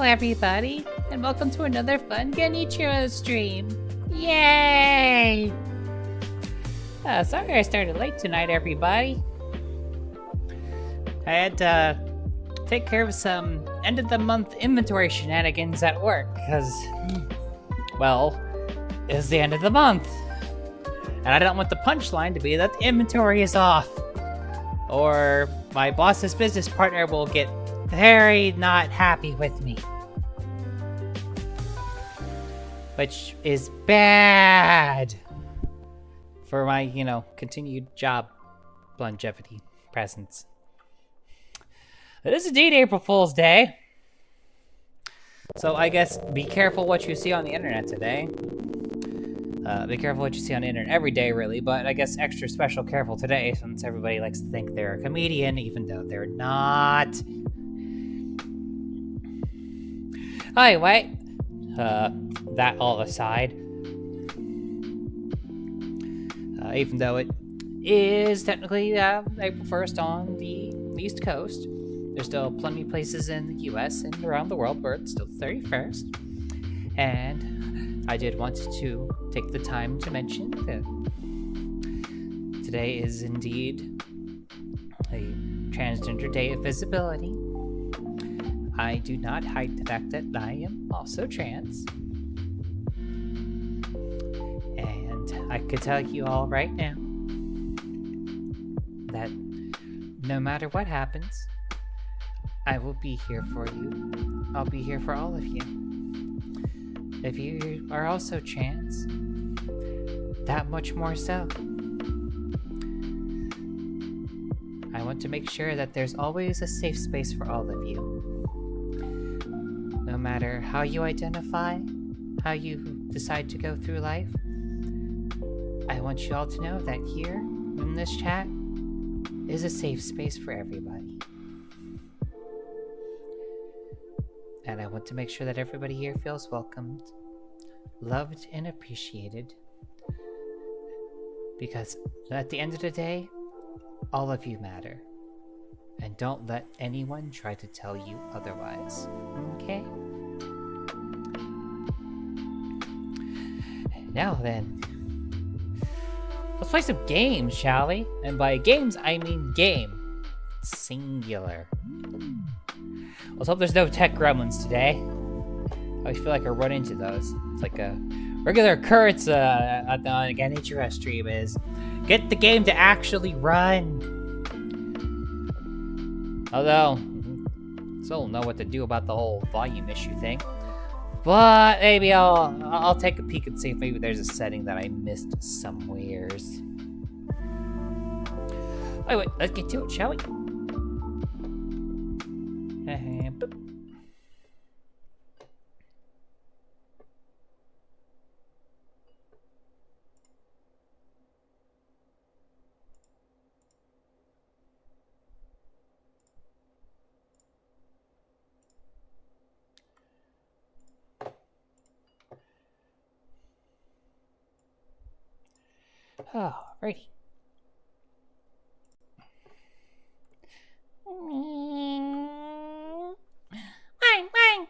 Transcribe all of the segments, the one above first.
everybody, and welcome to another fun Genichiro stream. Yay! Sorry I started late tonight, everybody. I had to take care of some end-of-the-month inventory shenanigans at work, because, well, it's the end of the month. And I don't want the punchline to be that the inventory is off. Or my boss's business partner will get very not happy with me. Which is bad for my, continued job longevity presence. It is indeed April Fool's Day. So I guess be careful what you see on the internet today. Be careful what you see on the internet every day, really, but I guess extra special careful today since everybody likes to think they're a comedian, even though they're not. Anyway, that all aside, even though it is technically April 1st on the East Coast, there's still plenty of places in the US and around the world where it's still the 31st. And I did want to take the time to mention that today is indeed a Transgender Day of Visibility. I do not hide the fact that I am also trans. And I could tell you all right now that no matter what happens, I will be here for you. I'll be here for all of you. If you are also trans, that much more so. I want to make sure that there's always a safe space for all of you. No matter how you identify, how you decide to go through life, I want you all to know that here, in this chat, is a safe space for everybody. And I want to make sure that everybody here feels welcomed, loved, and appreciated. Because at the end of the day, all of you matter. And don't let anyone try to tell you otherwise. Okay? Now then, let's play some games, shall we? And by games, I mean game. Singular. Let's hope there's no tech gremlins today. I always feel like I run into those. It's like a regular occurrence on the Genichiro stream is get the game to actually run. Although, still don't know what to do about the whole volume issue thing. But maybe I'll take a peek and see if maybe there's a setting that I missed somewheres. Anyway, let's get to it, shall we? Alrighty. Wang, wang.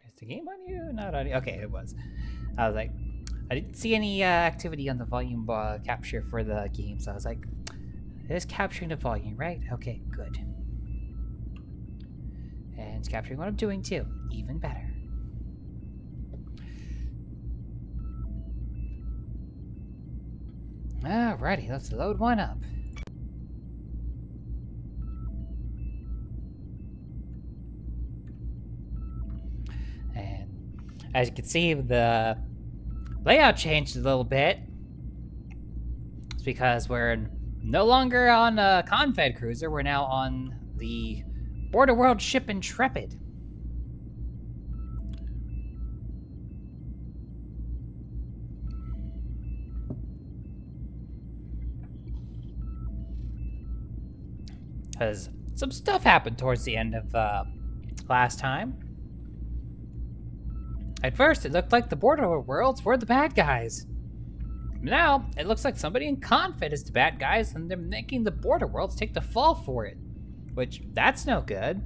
Is the game on you? Not on you. Okay, it was. I was like, I didn't see any activity on the volume capture for the game, so I was like, it is capturing the volume, right? Okay, good. And it's capturing what I'm doing too. Even better. Alrighty, let's load one up. And as you can see, the layout changed a little bit. It's because we're no longer on a Confed cruiser, we're now on the Border World ship Intrepid. Because some stuff happened towards the end of last time. At first, it looked like the Border Worlds were the bad guys. Now, it looks like somebody in Confit is the bad guys, and they're making the Border Worlds take the fall for it. Which, that's no good.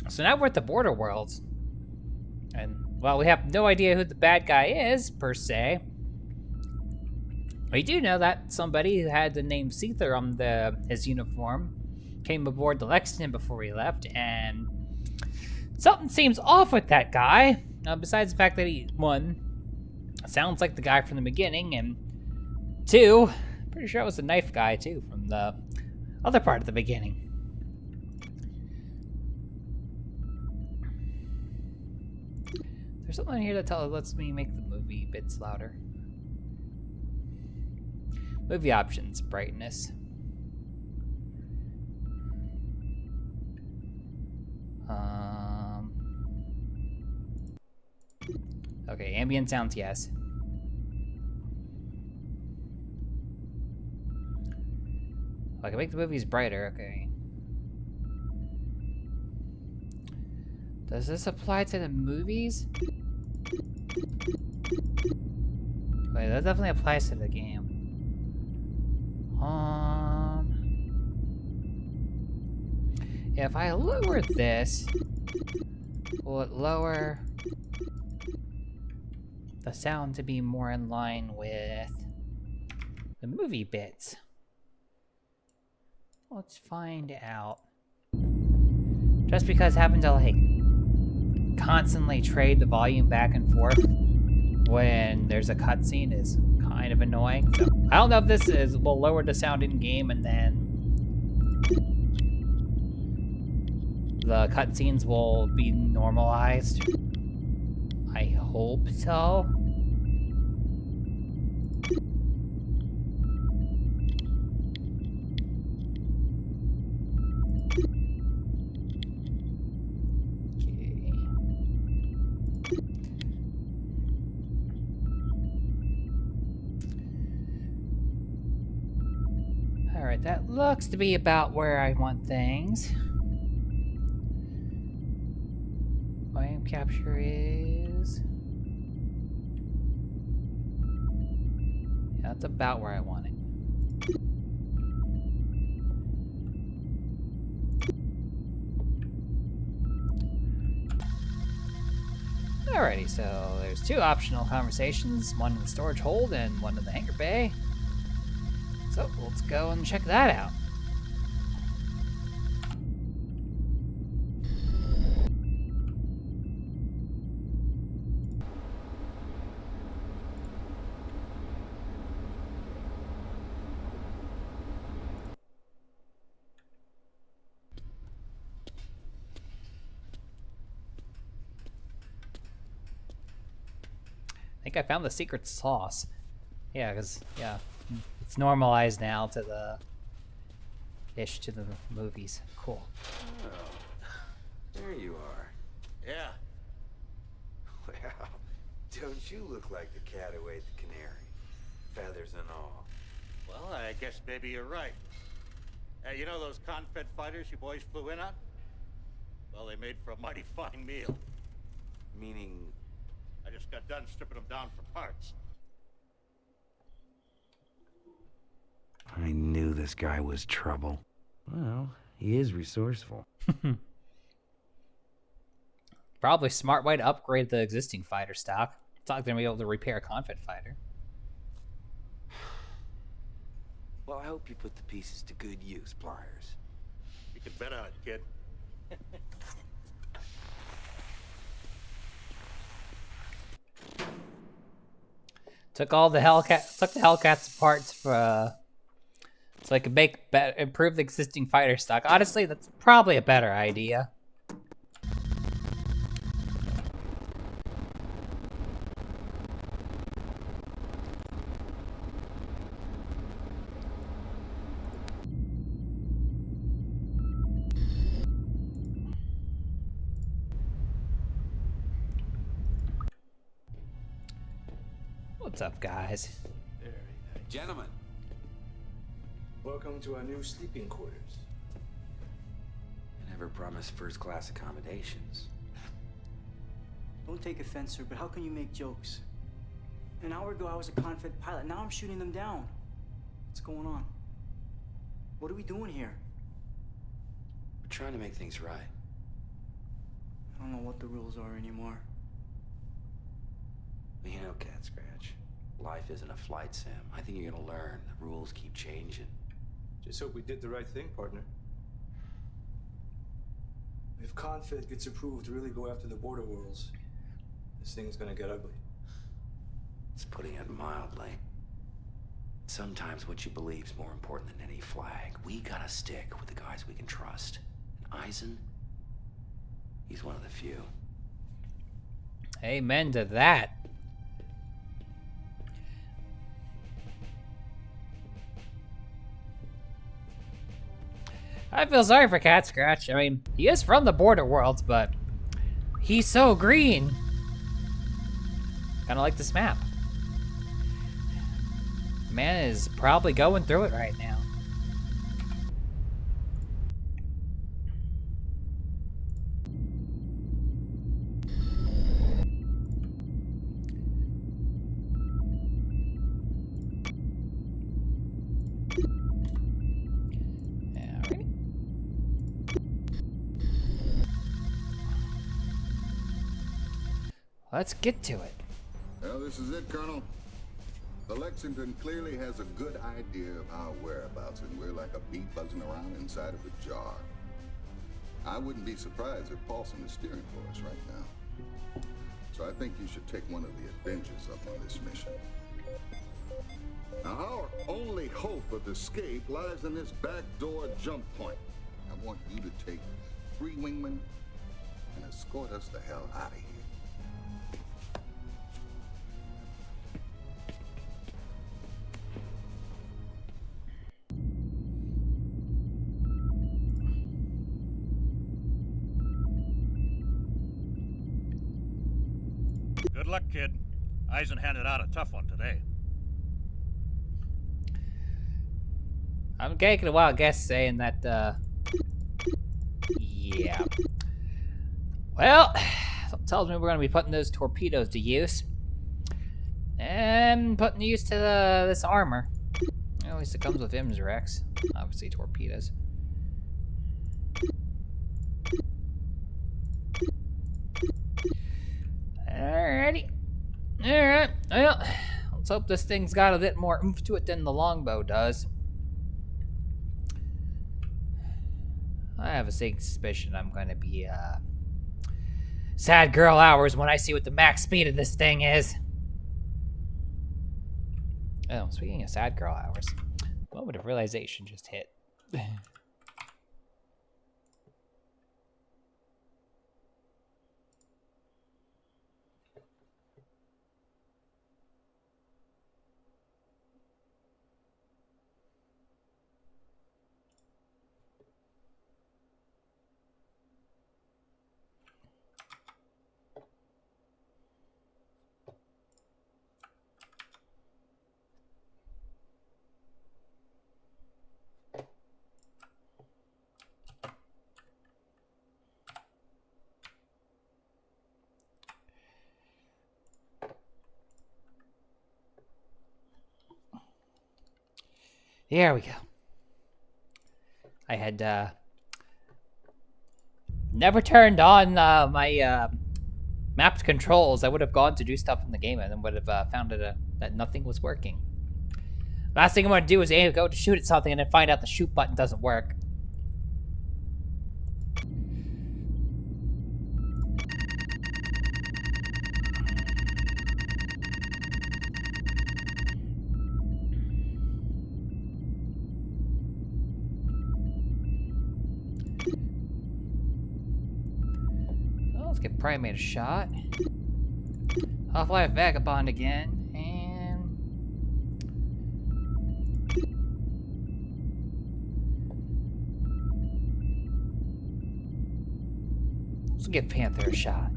So now we're at the Border Worlds. And, well, we have no idea who the bad guy is, per se. We do know that somebody who had the name Seether on his uniform came aboard the Lexington before we left, and something seems off with that guy. Besides the fact that he, one, sounds like the guy from the beginning, and two, pretty sure it was the knife guy too from the other part of the beginning. There's something in here that lets me make the movie bits louder. Movie options, brightness. Okay, ambient sounds, yes. I can make the movies brighter, okay. Does this apply to the movies? Wait, that definitely applies to the game. If I lower this, will it lower the sound to be more in line with the movie bits? Let's find out. Just because having to like constantly trade the volume back and forth when there's a cutscene is kind of annoying. So I don't know if this will lower the sound in game and then the cutscenes will be normalized. I hope so. Alright, that looks to be about where I want things. Volume capture is... yeah, that's about where I want it. Alrighty, so there's two optional conversations, one in the storage hold and one in the hangar bay. So let's go and check that out. I think I found the secret sauce. Yeah, because, yeah, it's normalized now to the movies. Cool. Oh, there you are. Yeah. Well, don't you look like the cat who ate the canary? Feathers and all. Well, I guess maybe you're right. Hey, you know those Confed fighters you boys flew in on? Well, they made for a mighty fine meal. Meaning... I just got done stripping them down for parts. I knew this guy was trouble. Well, he is resourceful. Probably a smart way to upgrade the existing fighter stock. It's not going to be able to repair a Confed fighter. Well, I hope you put the pieces to good use, Pliers. You can bet on it, kid. Took the Hellcats apart for, so I could improve the existing fighter stock. Honestly, that's probably a better idea. What's up, guys? Gentlemen, Welcome to our new sleeping quarters. I never promised first-class accommodations. Don't take offense, sir, but how can you make jokes? An hour ago, I was a confed pilot. Now I'm shooting them down. What's going on? What are we doing here? We're trying to make things right. I don't know what the rules are anymore. You know, Cat Scratch, life isn't a flight sim. I think you're gonna learn. The rules keep changing. Just hope we did the right thing, partner. If Confed gets approved to really go after the border worlds, this thing is gonna get ugly. It's putting it mildly. Sometimes what you believe is more important than any flag. We gotta stick with the guys we can trust. And Eisen, he's one of the few. Amen to that. I feel sorry for Cat Scratch. I mean, he is from the border worlds, but he's so green. Kind of like this map. Man is probably going through it right now. Alright. Let's get to it. Well, this is it, Colonel. The Lexington clearly has a good idea of our whereabouts, and we're like a bee buzzing around inside of a jar. I wouldn't be surprised if Paulson is steering for us right now. So I think you should take one of the Avengers up on this mission. Now, our only hope of escape lies in this backdoor jump point. I want you to take 3 wingmen and escort us the hell out of here. Good luck, kid. Eisen handed out a tough one today. I'm taking a wild guess saying that, yeah. Well, something tells me we're going to be putting those torpedoes to use. And putting use to this armor. At least it comes with Imsrex. Obviously torpedoes. Alrighty. Alright, well, let's hope this thing's got a bit more oomph to it than the longbow does. I have a sneaking suspicion I'm going to be, sad girl hours when I see what the max speed of this thing is. Oh, speaking of sad girl hours, moment of realization just hit. There we go. I had never turned on my mapped controls. I would have gone to do stuff in the game and then would have found that nothing was working. Last thing I want to do is go to shoot at something and then find out the shoot button doesn't work. Let's get Primate a shot. Half-Life Vagabond again, and let's give Panther a shot.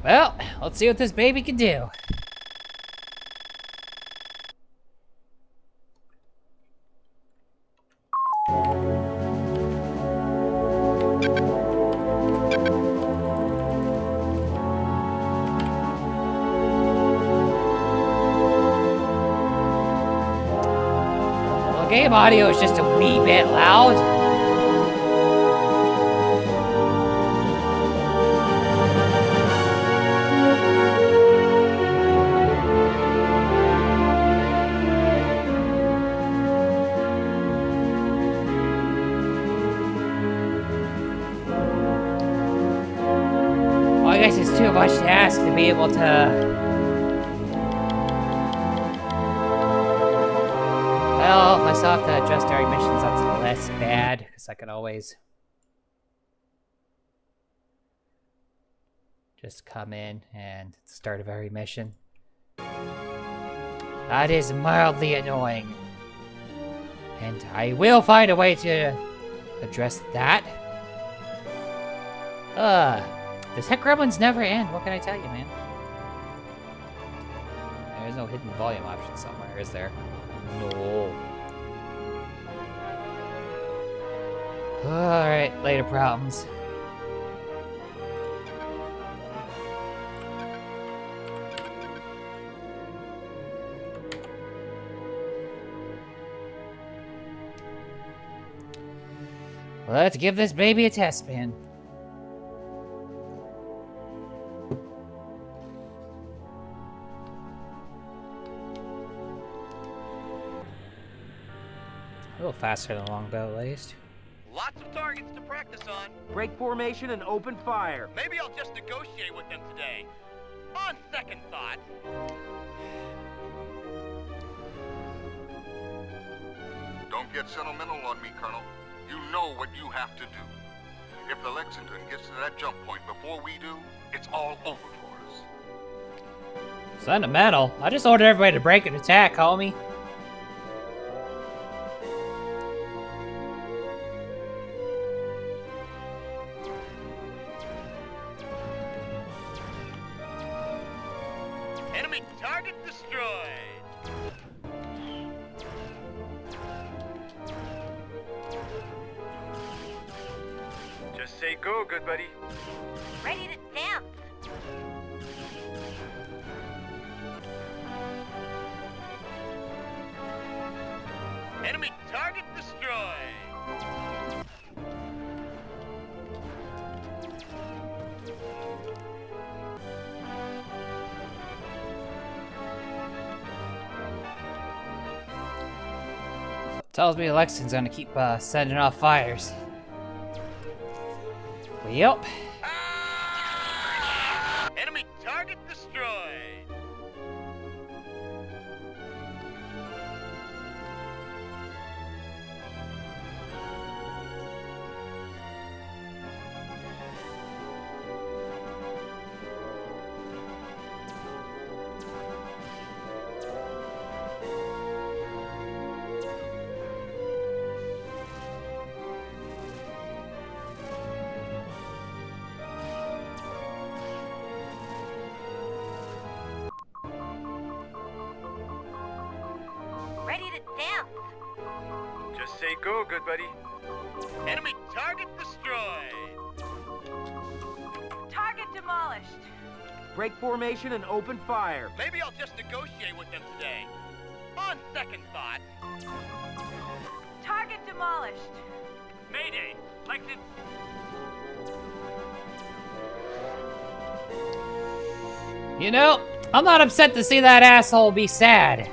Well, let's see what this baby can do. Well, game audio is just a wee bit loud. Well, I guess it's too much to ask to be able to... Well, if I still have to adjust our emissions, that's less bad, because I can always just come in and start a very mission. That is mildly annoying. And I will find a way to address that. This heck gremlins never end. What can I tell you, man? There's no hidden volume option somewhere, is there? No. Alright, later problems. Let's give this baby a test spin. A little faster than Longbow, at least. Lots of targets to practice on. Break formation and open fire. Maybe I'll just negotiate with them today. On second thought. Don't get sentimental on me, Colonel. You know what you have to do. If the Lexington gets to that jump point before we do, it's all over for us. Sentimental? I just ordered everybody to break and attack, homie. Enemy target destroyed. Just say go, good buddy. Ready to dance. Enemy target destroyed. Tells me Lexington's gonna keep sending off fires. Yep. Enemy target destroyed. Ready to dance. Just say go, good buddy. Enemy target destroyed. Target demolished. Break formation and open fire. Maybe I'll just negotiate with them today. On second thought. Target demolished. Mayday. Lexington. You know, I'm not upset to see that asshole be sad.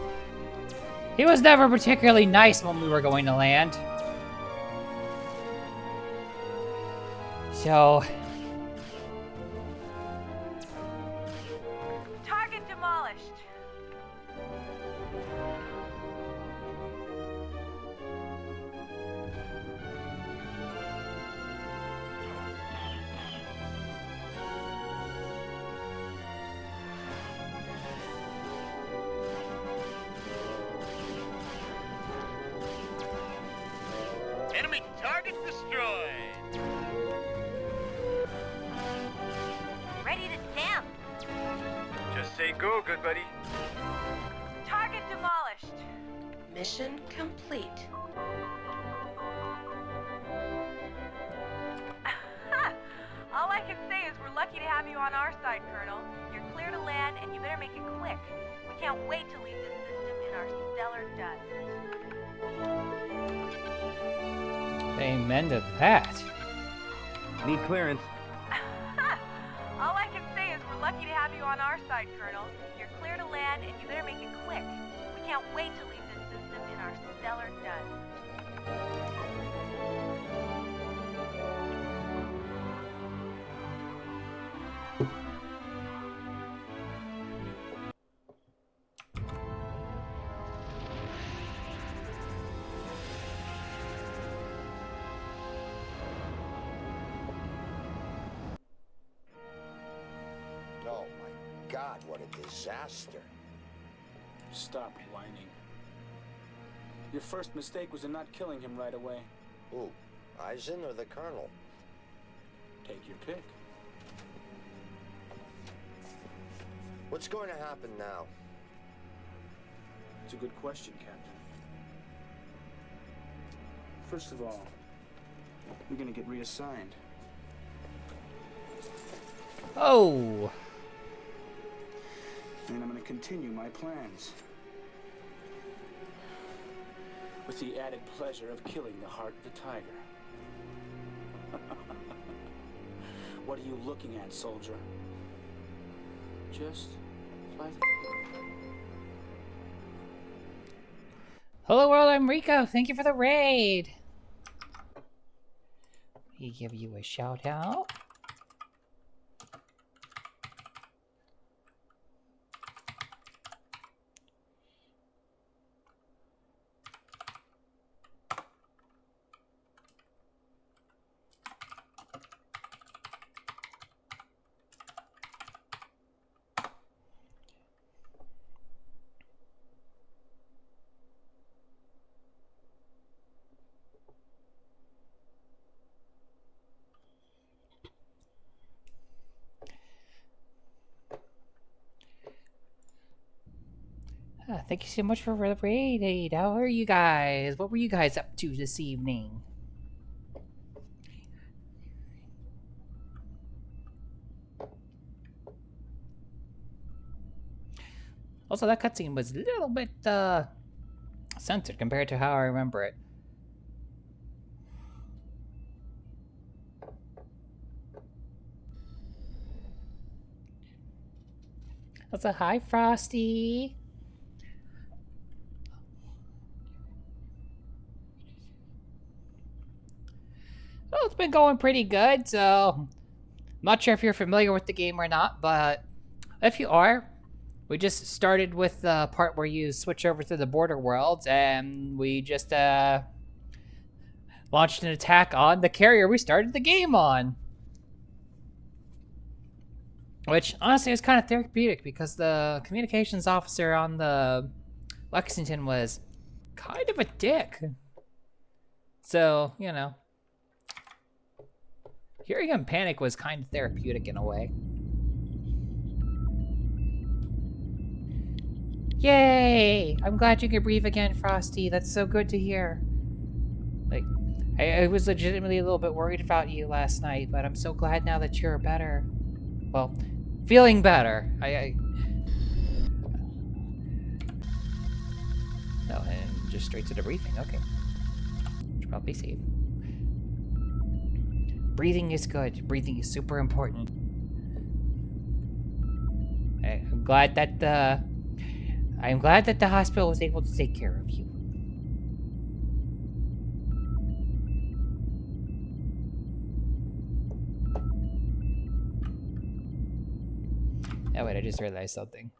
He was never particularly nice when we were going to land. So... Target demolished. Enemy target destroyed. Ready to dance. say go, good buddy. Target demolished. Mission complete. All I can say is we're lucky to have you on our side, Colonel. You're clear to land, and you better make it quick. We can't wait to leave this system in our stellar dust. Amen to that. Need clearance. All I can say is we're lucky to have you on our side, Colonel. You're clear to land, and you better make it quick. We can't wait to leave this system in our stellar dust. Oh my God, what a disaster. Stop whining. Your first mistake was in not killing him right away. Who, Eisen or the Colonel? Take your pick. What's going to happen now? It's a good question, Captain. First of all, you're gonna get reassigned. Oh! And I'm gonna continue my plans. With the added pleasure of killing the heart of the tiger. What are you looking at, soldier? Just like... Hello world, I'm Rico. Thank you for the raid. We give you a shout out. Thank you so much for the raid. How are you guys? What were you guys up to this evening? Also, that cutscene was a little bit censored compared to how I remember it. Also, hi Frosty. Well, it's been going pretty good, so I'm not sure if you're familiar with the game or not, but if you are, we just started with the part where you switch over to the border worlds, and we just launched an attack on the carrier we started the game on. Which, honestly, is kind of therapeutic, because the communications officer on the Lexington was kind of a dick. So, you know. Hearing him panic was kind of therapeutic in a way. Yay! I'm glad you can breathe again, Frosty. That's so good to hear. Like, I was legitimately a little bit worried about you last night, but I'm so glad now that you're better. Well, feeling better. Oh, and just straight to the briefing. Okay. Should probably save. Breathing is good. Breathing is super important. I'm glad that the hospital was able to take care of you. Oh wait, I just realized something.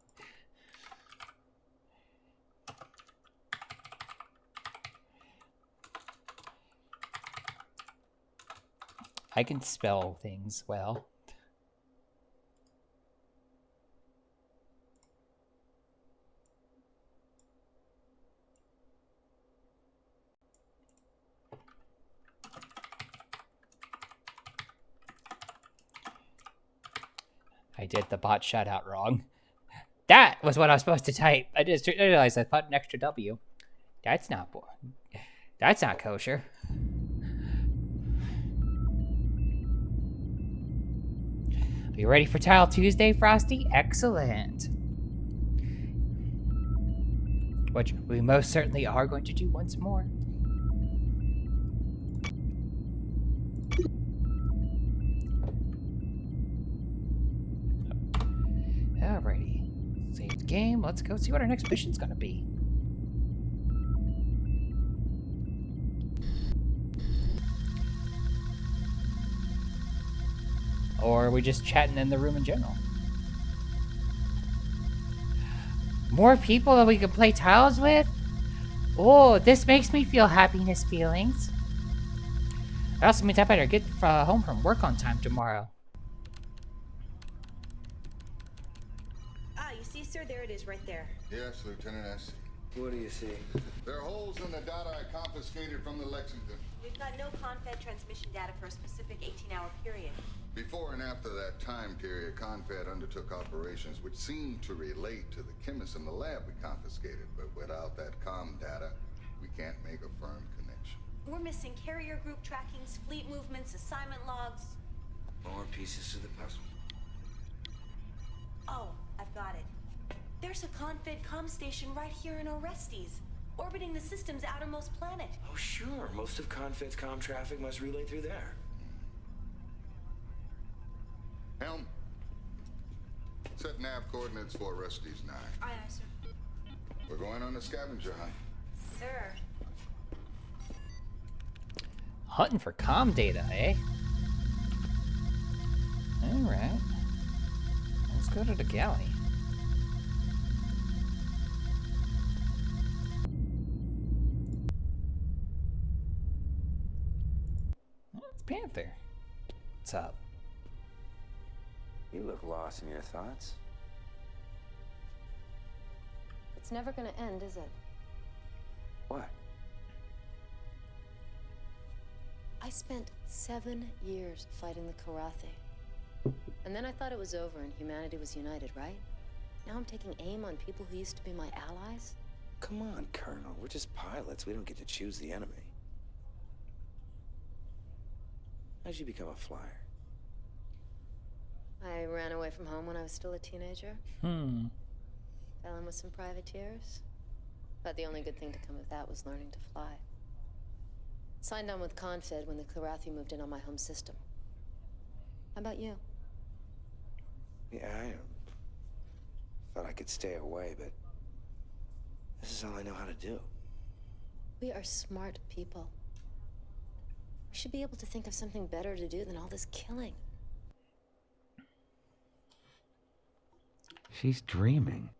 I can spell things well. I did the bot shout out wrong. That was what I was supposed to type. I just realized I thought an extra W. That's not boring. That's not kosher. Are you ready for Tile Tuesday, Frosty? Excellent. Which we most certainly are going to do once more. Alrighty. Save the game. Let's go see what our next mission's gonna be. Or are we just chatting in the room in general? More people that we can play tiles with? Oh, this makes me feel happiness feelings. It also means I better get home from work on time tomorrow. Ah, you see, sir? There it is, right there. Yes, Lieutenant, I see. What do you see? There are holes in the data I confiscated from the Lexington. We've got no Confed transmission data for a specific 18-hour period. Before and after that time period, Confed undertook operations which seemed to relate to the chemists in the lab we confiscated, but without that comm data, we can't make a firm connection. We're missing carrier group trackings, fleet movements, assignment logs. More pieces to the puzzle. Oh, I've got it. There's a Confed comm station right here in Orestes, orbiting the system's outermost planet. Oh, sure. Most of Confed's comm traffic must relay through there. Helm, set nav coordinates for Orestes 9. Aye, aye, sir. We're going on a scavenger hunt. Sir. Hunting for comm data, eh? Alright. Let's go to the galley. Oh, it's Panther. What's up? You look lost in your thoughts. It's never gonna end, is it? What? I spent 7 years fighting the Karathi. And then I thought it was over and humanity was united, right? Now I'm taking aim on people who used to be my allies? Come on, Colonel. We're just pilots. We don't get to choose the enemy. How'd you become a flyer? I ran away from home when I was still a teenager. Fell in with some privateers. But the only good thing to come of that was learning to fly. Signed on with Confed when the Karathi moved in on my home system. How about you? Yeah, I thought I could stay away, but this is all I know how to do. We are smart people. We should be able to think of something better to do than all this killing. She's dreaming.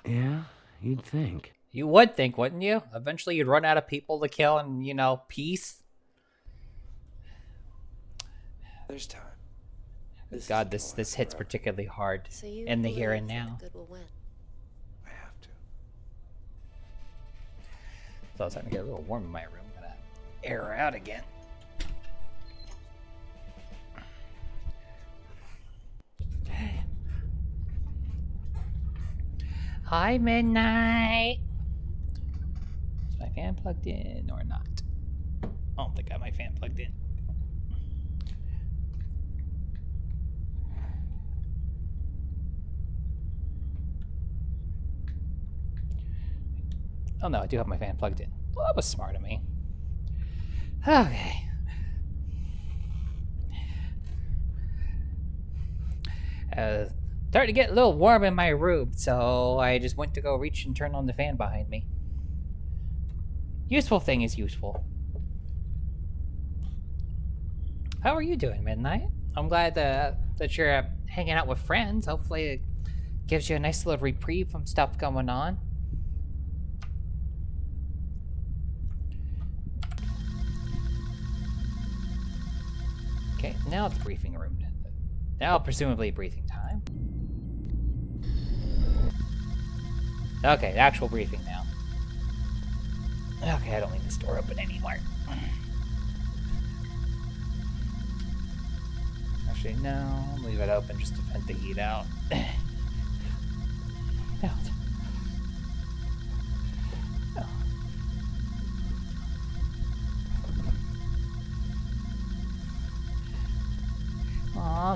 Yeah, you'd think. You would think, wouldn't you? Eventually you'd run out of people to kill and, you know, peace. There's time. God, this hits particularly hard So you in the here and believe that now. the good will win. I have to. So it's starting to get a little warm in my room. I'm gonna air her out again. Hi, Midnight. Is my fan plugged in or not? I don't think I have my fan plugged in. Oh no, I do have my fan plugged in. Well, that was smart of me. Okay. Starting to get a little warm in my room, so I just went to go reach and turn on the fan behind me. Useful thing is useful. How are you doing, Midnight? I'm glad that you're hanging out with friends. Hopefully it gives you a nice little reprieve from stuff going on. Okay, now it's briefing room. Now presumably briefing time. Okay, actual briefing now. Okay, I don't leave this door open anymore. Actually, no, I'll leave it open just to vent the heat out.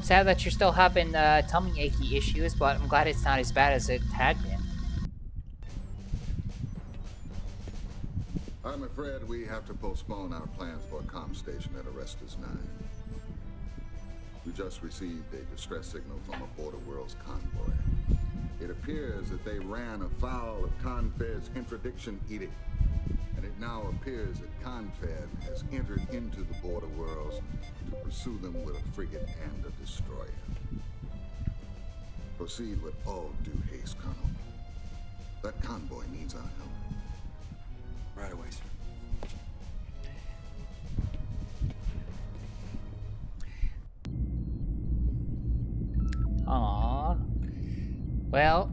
I'm sad that you're still having tummy achy issues, but I'm glad it's not as bad as it had been. I'm afraid we have to postpone our plans for a comm station at Arrestus 9. We just received a distress signal from a Border Worlds convoy. It appears that they ran afoul of Confed's interdiction edict, and it now appears that Confed has entered into the Border Worlds to pursue them with a frigate and a destroyer. Proceed with all due haste, Colonel. That convoy needs our help. Right away, sir. Aww. Well.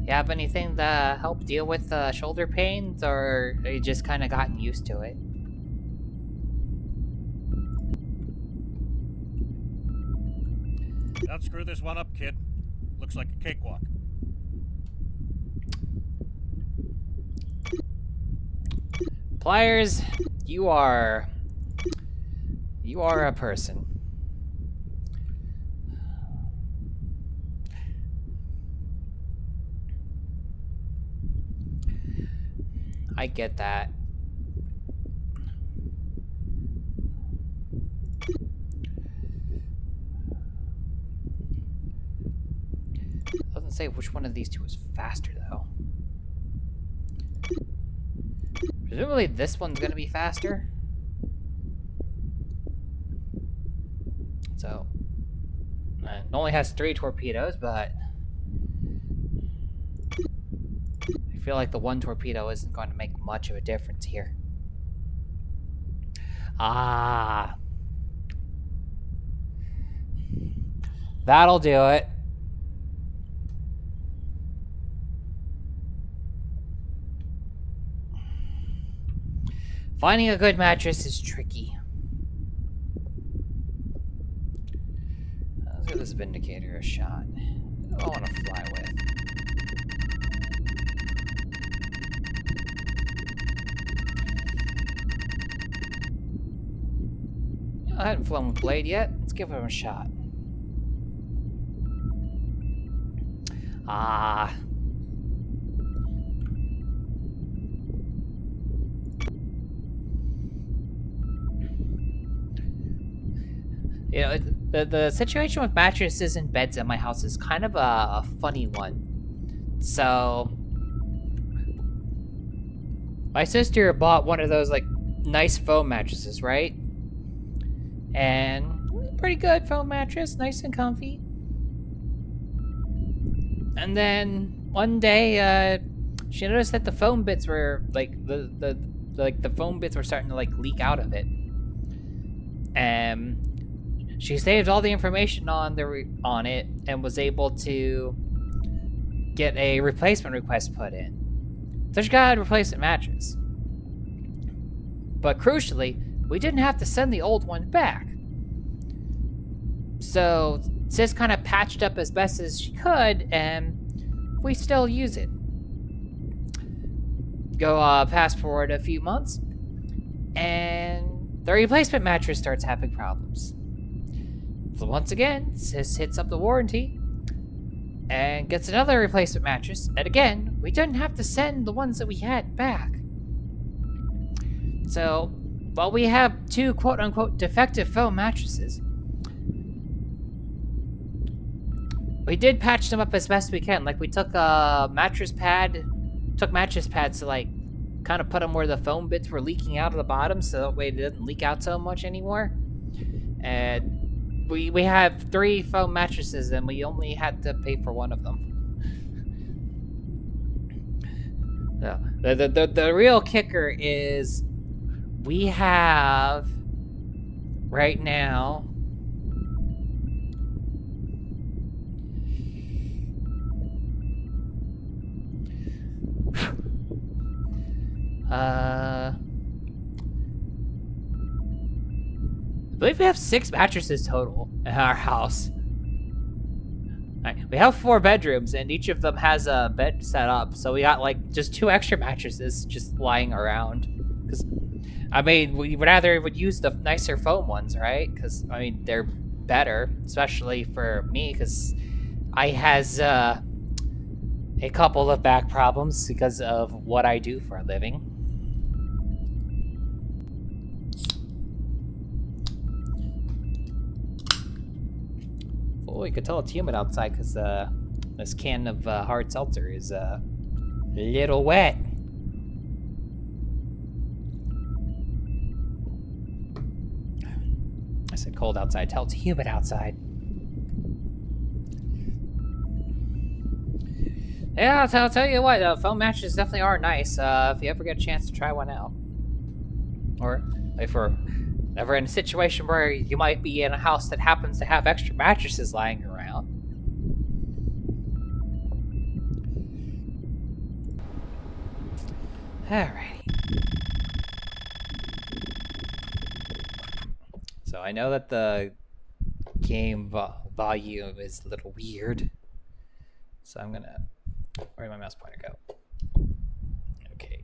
You have anything to help deal with shoulder pains, or you just kind of gotten used to it? Don't screw this one up, kid. Looks like a cakewalk. Pliers, you are a person. I get that. Doesn't say which one of these two is faster though. Presumably this one's gonna be faster. So, it only has 3 torpedoes, but I feel like the 1 torpedo isn't going to make much of a difference here. Ah. That'll do it. Finding a good mattress is tricky. Let's give this Vindicator a shot. Who do I want to fly with? I hadn't flown with Blade yet. Let's give him a shot. Ah. You know, the situation with mattresses and beds at my house is kind of a funny one. So, my sister bought one of those, like, nice foam mattresses, right? And pretty good foam mattress, nice and comfy. And then one day, she noticed that the foam bits were like the foam bits were starting to like leak out of it. And she saved all the information on it and was able to get a replacement request put in. So she got a replacement mattress. But crucially, we didn't have to send the old one back. So Sis kind of patched up as best as she could, and we still use it. Go fast forward a few months, and the replacement mattress starts having problems. So once again, Sis hits up the warranty and gets another replacement mattress, and again, we didn't have to send the ones that we had back. So, while we have 2 quote-unquote defective foam mattresses, we did patch them up as best we can. Like, we took a mattress pads to, like, kind of put them where the foam bits were leaking out of the bottom, so that way it didn't leak out so much anymore. And we have 3 foam mattresses, and we only had to pay for 1 of them. The real kicker is we have right now I believe we have 6 mattresses total in our house. Alright, we have 4 bedrooms, and each of them has a bed set up, so we got, like, just 2 extra mattresses just lying around. Because, I mean, we would use the nicer foam ones, right? Because, I mean, they're better, especially for me, because I has, a couple of back problems because of what I do for a living. Oh, you can tell it's humid outside because this can of hard seltzer is a little wet. I said cold outside. Tell it's humid outside. Yeah, I'll tell you what. Foam mattresses definitely are nice. If you ever get a chance to try one out, or if we're ever in a situation where you might be in a house that happens to have extra mattresses lying around. Alrighty. So I know that the game volume is a little weird. So I'm gonna... Where'd my mouse pointer go? Okay.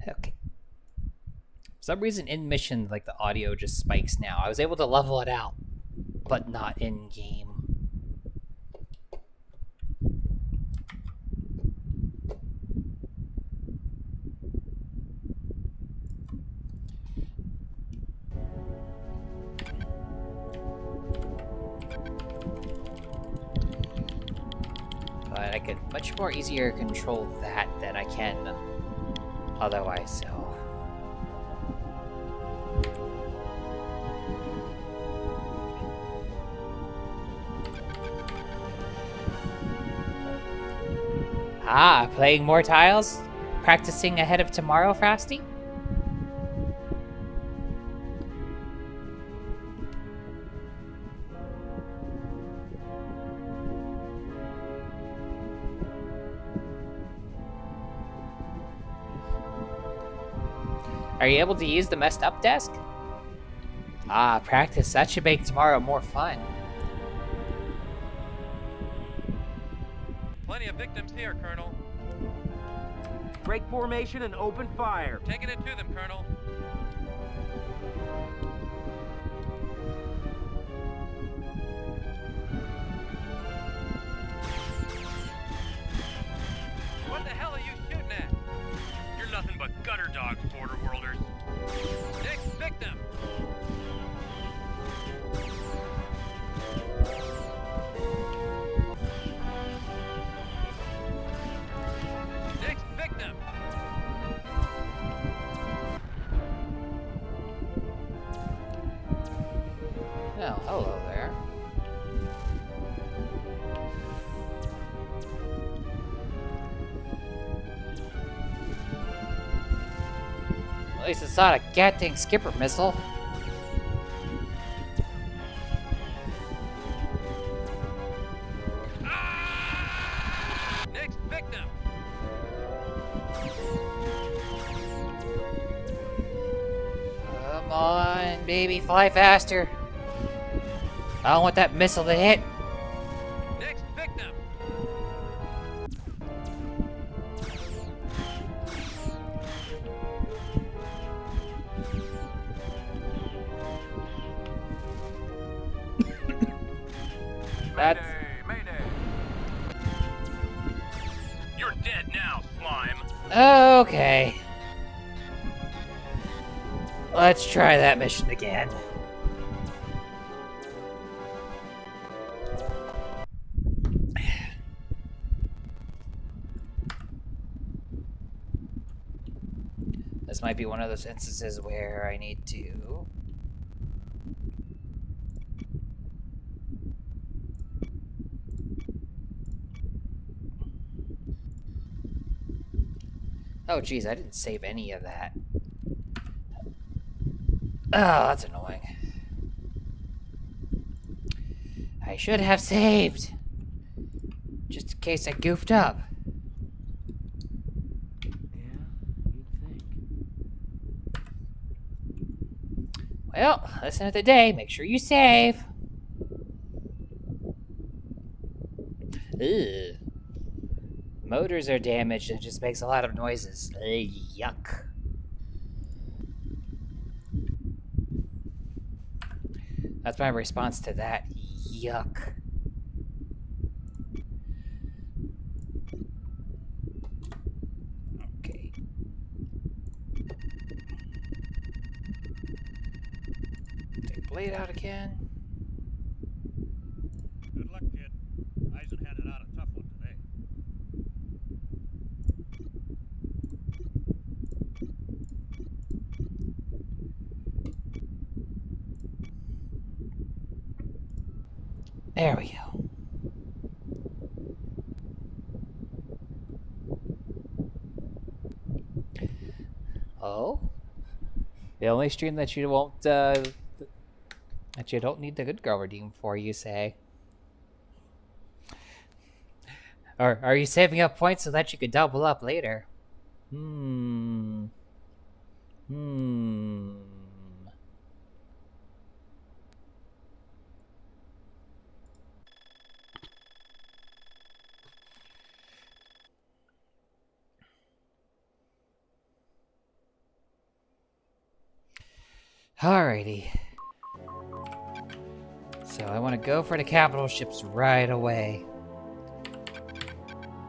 Okay. For some reason in mission, like, the audio just spikes now. I was able to level it out, but not in game. But I could much more easier control that than I can otherwise, so. Ah, playing more tiles? Practicing ahead of tomorrow, Frosty? Are you able to use the messed up desk? Ah, practice. That should make tomorrow more fun. Plenty of victims here, Colonel. Break formation and open fire. Taking it to them, Colonel. What the hell are you shooting at? You're nothing but gutter dogs, border worlders. Next victim. Next victim. Oh, hello there. At least it's not a Gatling skipper missile. Next victim. Come on, baby, fly faster. I don't want that missile to hit. Next victim. That's... Mayday. You're dead now, slime. Okay. Let's try that mission again. This might be one of those instances where I need to... Oh, geez, I didn't save any of that. Oh, that's annoying. I should have saved. Just in case I goofed up. Well, lesson of the day, make sure you save. Ugh. Motors are damaged and it just makes a lot of noises. Yuck. That's my response to that. Yuck. Okay. Take blade out again. Good luck, kid. Eisen handed out a tough one today. There we go. Oh? The only stream that you won't, that you don't need the good girl redeem for, you say? Or are you saving up points so that you could double up later? Alrighty. So I want to go for the capital ships right away.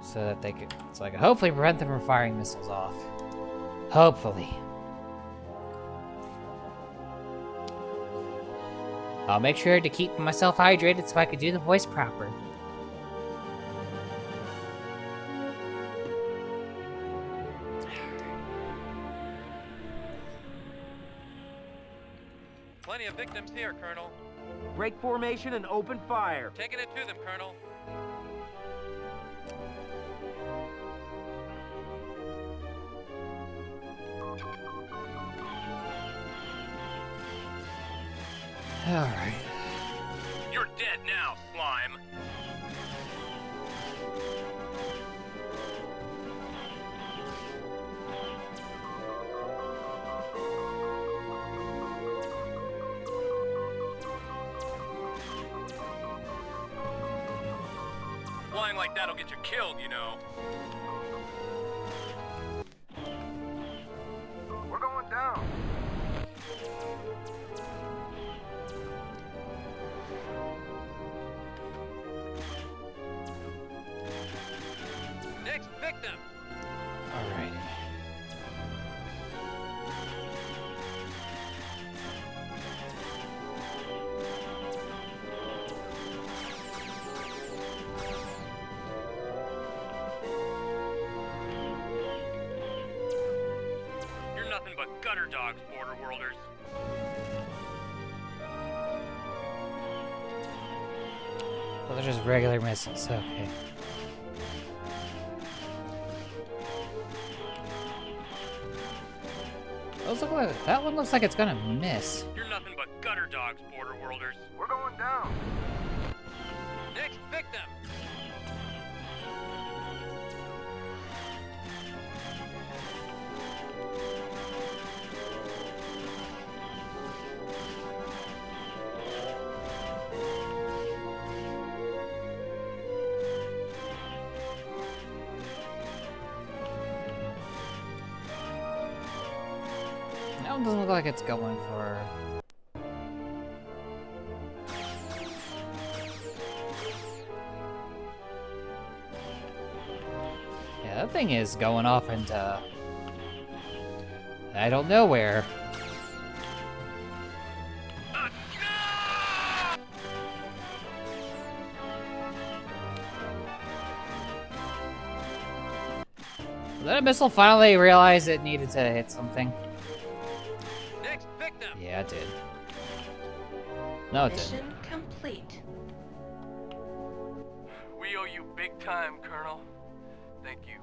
So that they could, so I can hopefully prevent them from firing missiles off. Hopefully. I'll make sure to keep myself hydrated so I can do the voice proper. Plenty of victims here, Colonel. Break formation and open fire. Taking it to them, Colonel. Alright. You're dead now, slime. Flying like that'll get you killed, you know. We're going down. Next victim. Alrighty. You're nothing but gutter dogs, border worlders. Well, they're just regular missiles, okay. Those look like, that one looks like it's gonna miss. You're nothing but gutter dogs, border worlders. We're going down. Next victim. That one doesn't look like it's going for... Yeah, that thing is going off into... I don't know where. Did that missile finally realize it needed to hit something? Next victim. Yeah, it did. No, it Mission didn't. complete. We owe you big time, Colonel. Thank you.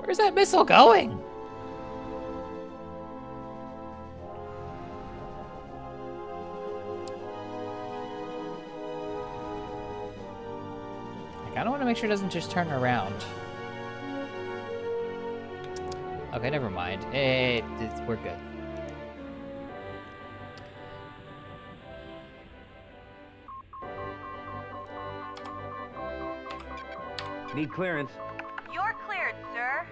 Where's that missile going? I kind of want to make sure it doesn't just turn around. Okay, never mind. We're good. Need clearance. You're cleared, sir.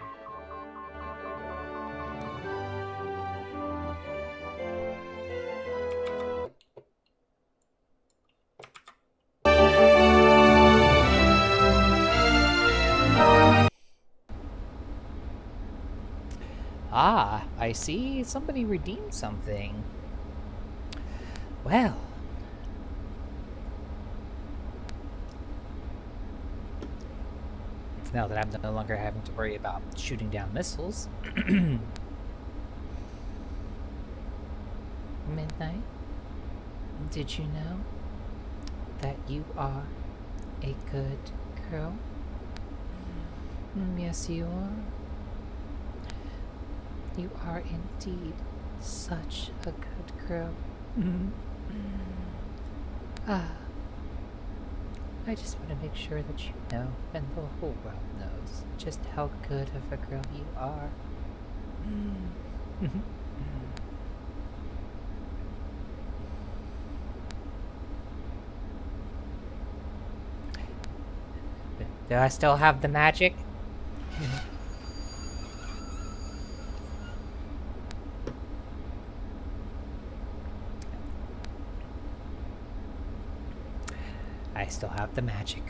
Ah, I see. Somebody redeemed something. Well. Now that I'm no longer having to worry about shooting down missiles. Midnight, did you know that you are a good girl? Yes, you are. You are indeed such a good girl. I just want to make sure that you know, and the whole world knows, just how good of a girl you are. Do I still have the magic? I still have the magic.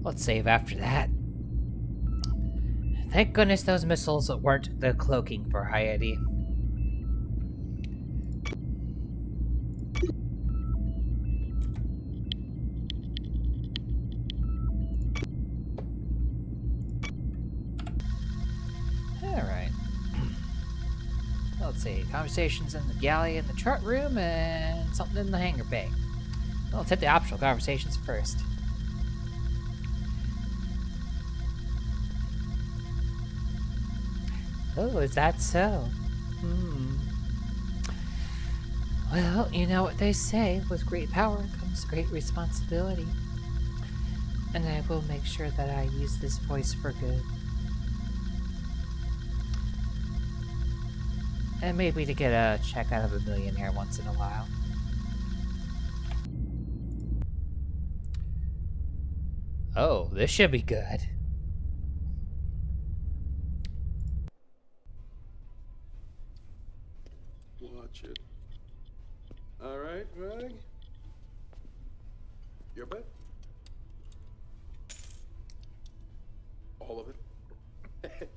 Let's save after that. Thank goodness those missiles weren't the cloaking variety. Alright. Let's see. Conversations in the galley in the chart room and something in the hangar bay. Well, let's hit the optional conversations first. Oh, is that so? Well, you know what they say, with great power comes great responsibility. And I will make sure that I use this voice for good. And maybe to get a check out of a millionaire once in a while. Oh, this should be good. Watch it. All right, Rag. Your bet. All of it.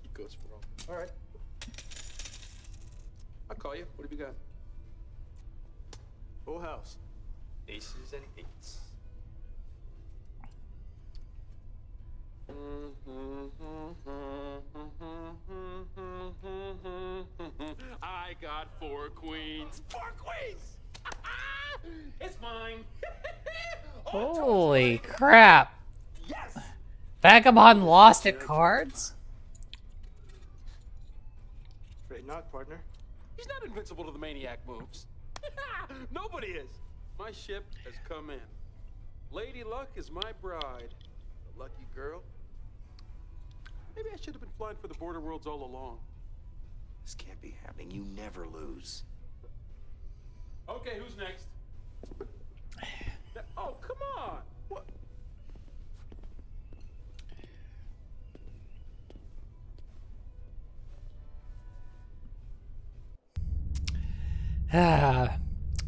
He goes for all. All right. I'll call you. What have you got? Full house. Aces and eights. I got 4 queens. 4 queens! It's mine. Holy crap. Yes. Vagabond lost at cards? Afraid not, partner. He's not invincible to the maniac moves. Nobody is. My ship has come in. Lady Luck is my bride. A lucky girl. Maybe I should have been flying for the border worlds all along. This can't be happening. You never lose. Okay, who's next? Oh, come on. What?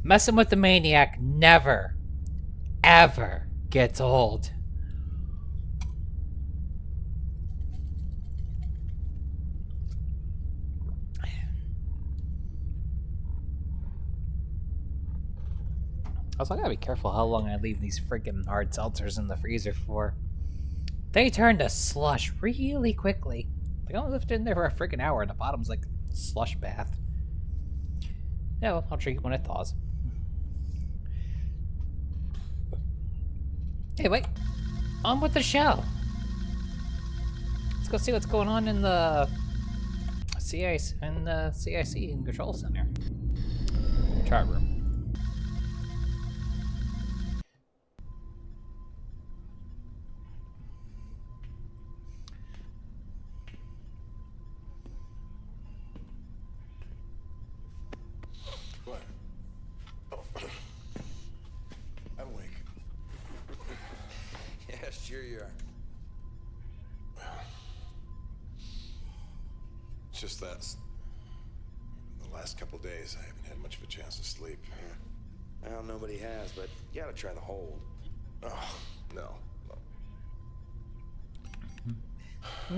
Messing with the maniac never, ever gets old. Also, I gotta be careful how long I leave these freaking hard seltzers in the freezer for. They turn to slush really quickly. They only left it in there for a freaking hour, and the bottom's like slush bath. Yeah, well, I'll drink it when it thaws. Hey, wait. On with the show. Let's go see what's going on in the CIC and Control Center. Chart room. What? Oh. I'm awake. Yeah, sure you are. It's just that the last couple days I haven't had much of a chance to sleep. Well, nobody has, but you gotta try the hold. Oh, no.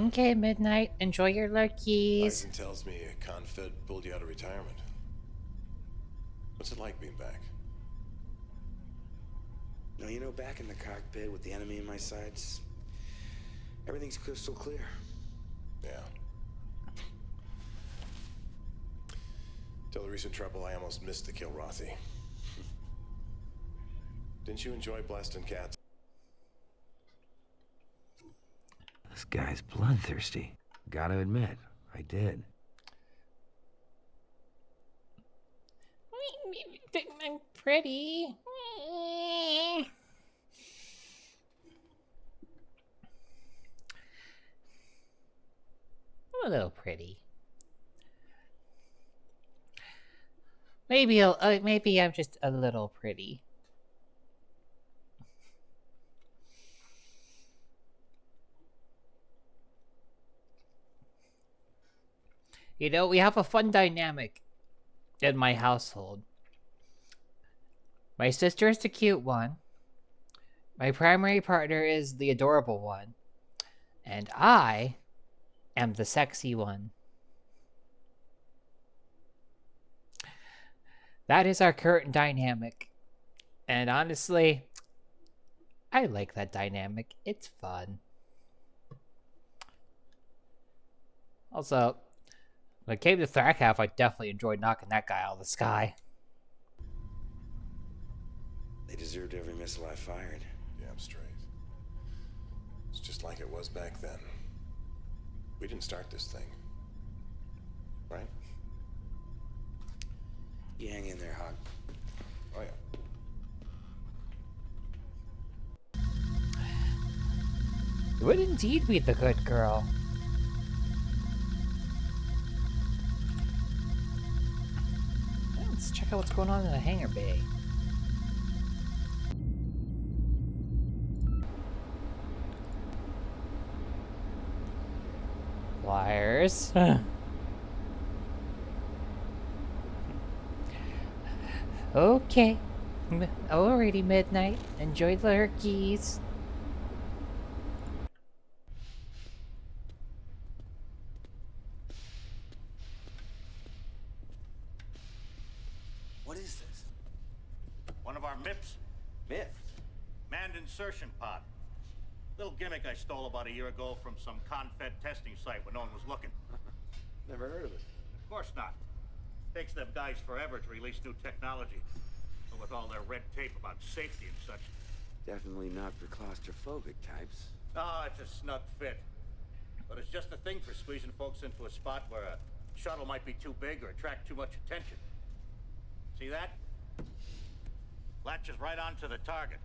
Okay, Midnight. Enjoy your lurkies. Eisen tells me a confed pulled you out of retirement. What's it like being back? No, you know, back in the cockpit with the enemy in my sights, everything's crystal clear. Yeah. Till the recent trouble, I almost missed the Kilrathi. Didn't you enjoy blasting cats? This guy's bloodthirsty. Gotta admit, I did. I'm pretty. I'm a little pretty. Maybe I'm just a little pretty. You know, we have a fun dynamic in my household. My sister is the cute one. My primary partner is the adorable one. And I am the sexy one. That is our current dynamic. And honestly, I like that dynamic. It's fun. Also, when it came to Thrachalf, I definitely enjoyed knocking that guy out of the sky. They deserved every missile I fired. Damn straight. It's just like it was back then. We didn't start this thing. Right? You hang in there, Hawk. Oh, yeah. You would indeed be the good girl. Let's check out what's going on in the hangar bay. Flyers. Okay. Alrighty, Midnight. Enjoy the lurkies. What is this? One of our MIPs. MIP? Manned insertion pod. Little gimmick I stole about a year ago from some confed testing site when no one was looking. Never heard of it. Of course not. Takes them guys forever to release new technology. And with all their red tape about safety and such. Definitely not for claustrophobic types. Ah, it's a snug fit. But it's just a thing for squeezing folks into a spot where a shuttle might be too big or attract too much attention. See that? Latches right onto the target.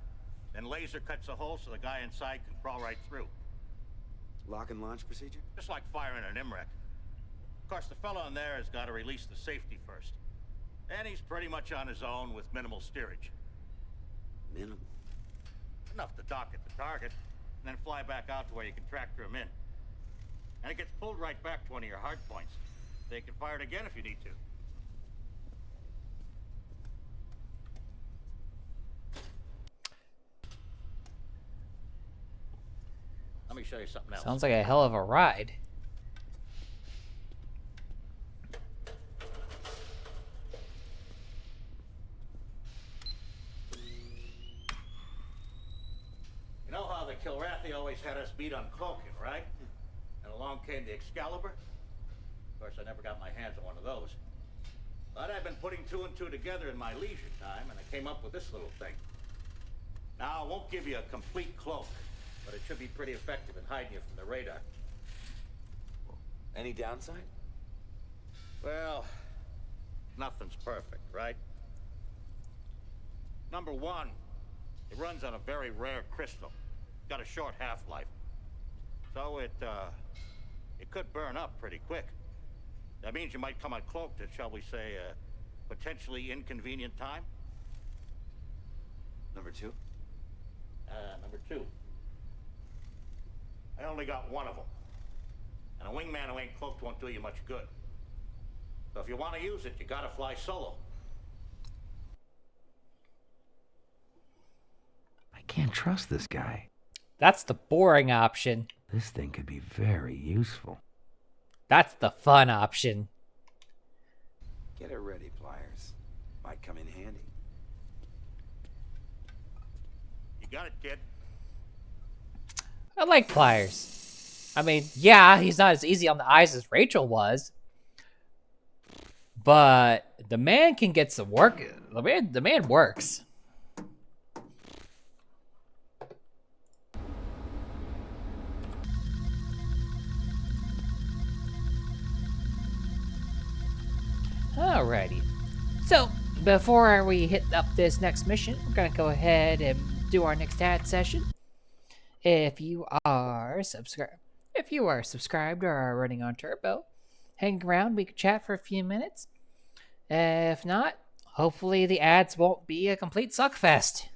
Then laser cuts a hole so the guy inside can crawl right through. Lock and launch procedure? Just like firing an MREC. Of course, the fellow in there has got to release the safety first. And he's pretty much on his own with minimal steerage. Minimal? Enough to dock at the target, and then fly back out to where you can tractor him in. And it gets pulled right back to one of your hard points. They can fire it again if you need to. Let me show you something else. Sounds like a hell of a ride. You know how the Kilrathi always had us beat on cloaking, right? And along came the Excalibur. Of course, I never got my hands on one of those. But I've been putting two and two together in my leisure time, and I came up with this little thing. Now, I won't give you a complete cloak, but it should be pretty effective in hiding you from the radar. Any downside? Well, nothing's perfect, right? Number one, it runs on a very rare crystal. Got a short half-life. So it could burn up pretty quick. That means you might come uncloaked at, shall we say, a potentially inconvenient time. Number two? Number two. I only got one of them. And a wingman who ain't cloaked won't do you much good. So if you want to use it, you gotta fly solo. I can't trust this guy. That's the boring option. This thing could be very useful. That's the fun option. Get it ready, Pliers. Might come in handy. You got it, kid. I like Pliers. I mean, yeah, he's not as easy on the eyes as Rachel was. But the man can get some work. The man works. Alrighty. So, before we hit up this next mission, we're going to go ahead and do our next ad session. If you are subscribed or are running on Turbo, hang around, we can chat for a few minutes. If not, hopefully the ads won't be a complete suckfest.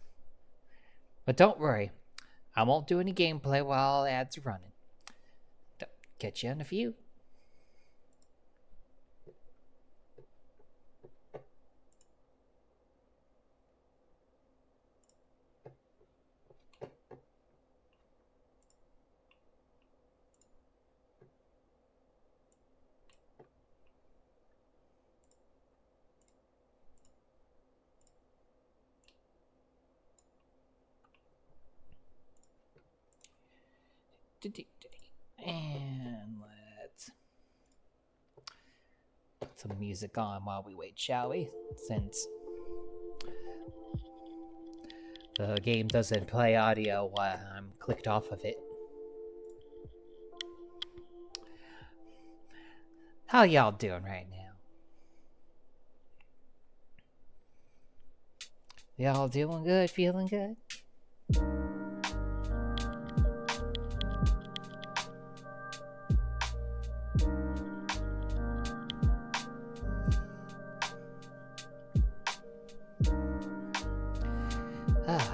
But don't worry, I won't do any gameplay while ads are running. Catch you in a few. And let's put some music on while we wait, shall we? Since the game doesn't play audio while I'm clicked off of it. How y'all doing right now? Y'all doing good? Feeling good?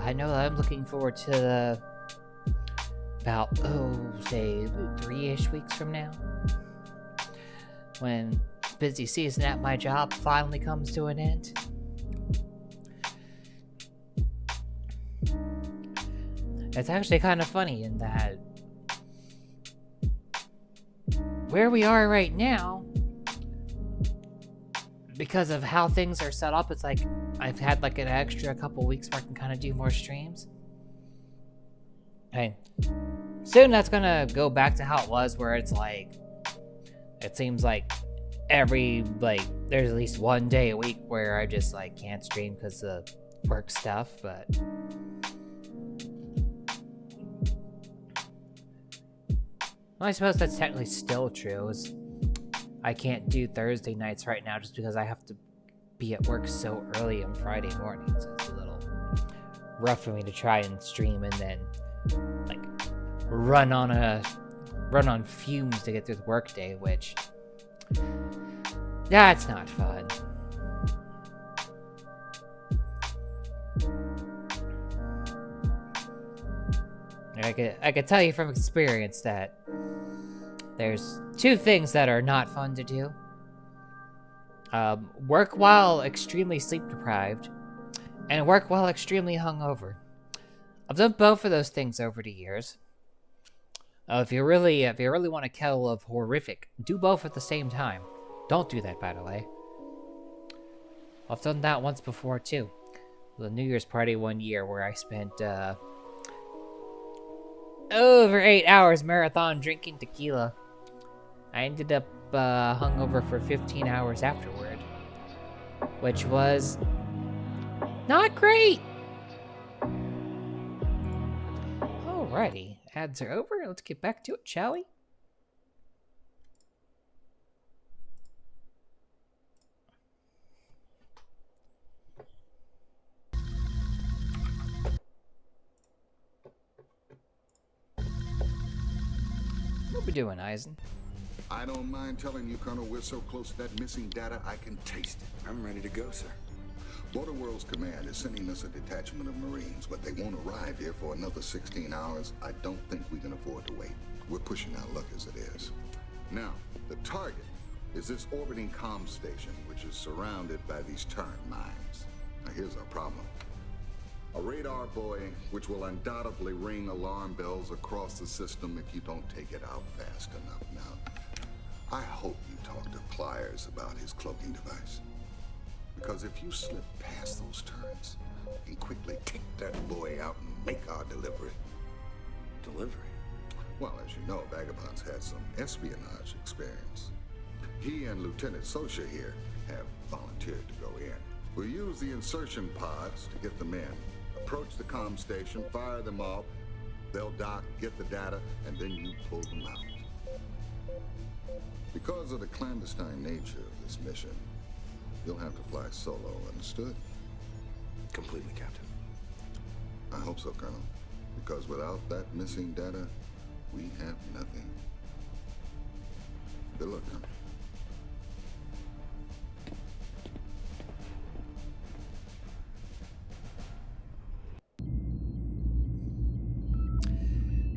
I know that I'm looking forward to about, say, 3-ish weeks from now, when the busy season at my job finally comes to an end. It's actually kind of funny in that where we are right now, because of how things are set up, it's like I've had like an extra couple weeks where I can kind of do more streams. And soon that's gonna go back to how it was, where it's like, it seems like there's at least one day a week where I just like can't stream because of work stuff, but well, I suppose that's technically still true. I can't do Thursday nights right now just because I have to be at work so early on Friday mornings. It's a little rough for me to try and stream and then like run on fumes to get through the workday, which that's not fun. I could tell you from experience that there's two things that are not fun to do. Work while extremely sleep deprived, and work while extremely hungover. I've done both of those things over the years. If you really want to kill of horrific, do both at the same time. Don't do that, by the way. I've done that once before too. The New Year's party one year where I spent over 8 hours marathon drinking tequila. I ended up hungover for 15 hours afterward. which was not great. Alrighty, ads are over. Let's get back to it, shall we? What we doing, Eisen? I don't mind telling you, Colonel, we're so close to that missing data, I can taste it. I'm ready to go, sir. Border World's command is sending us a detachment of Marines, but they won't arrive here for another 16 hours. I don't think we can afford to wait. We're pushing our luck as it is. Now, the target is this orbiting comm station, which is surrounded by these turret mines. Now, here's our problem. A radar buoy, which will undoubtedly ring alarm bells across the system if you don't take it out fast enough. Now, I hope you talk to Pliers about his cloaking device. Because if you slip past those turrets, you can quickly take that buoy out and make our delivery. Delivery? Well, as you know, Vagabond's had some espionage experience. He and Lieutenant Sosha here have volunteered to go in. We'll use the insertion pods to get them in. Approach the comm station, fire them off. They'll dock, get the data, and then you pull them out. Because of the clandestine nature of this mission, you'll have to fly solo, understood? Completely, Captain. I hope so, Colonel. Because without that missing data, we have nothing. Good luck, Colonel.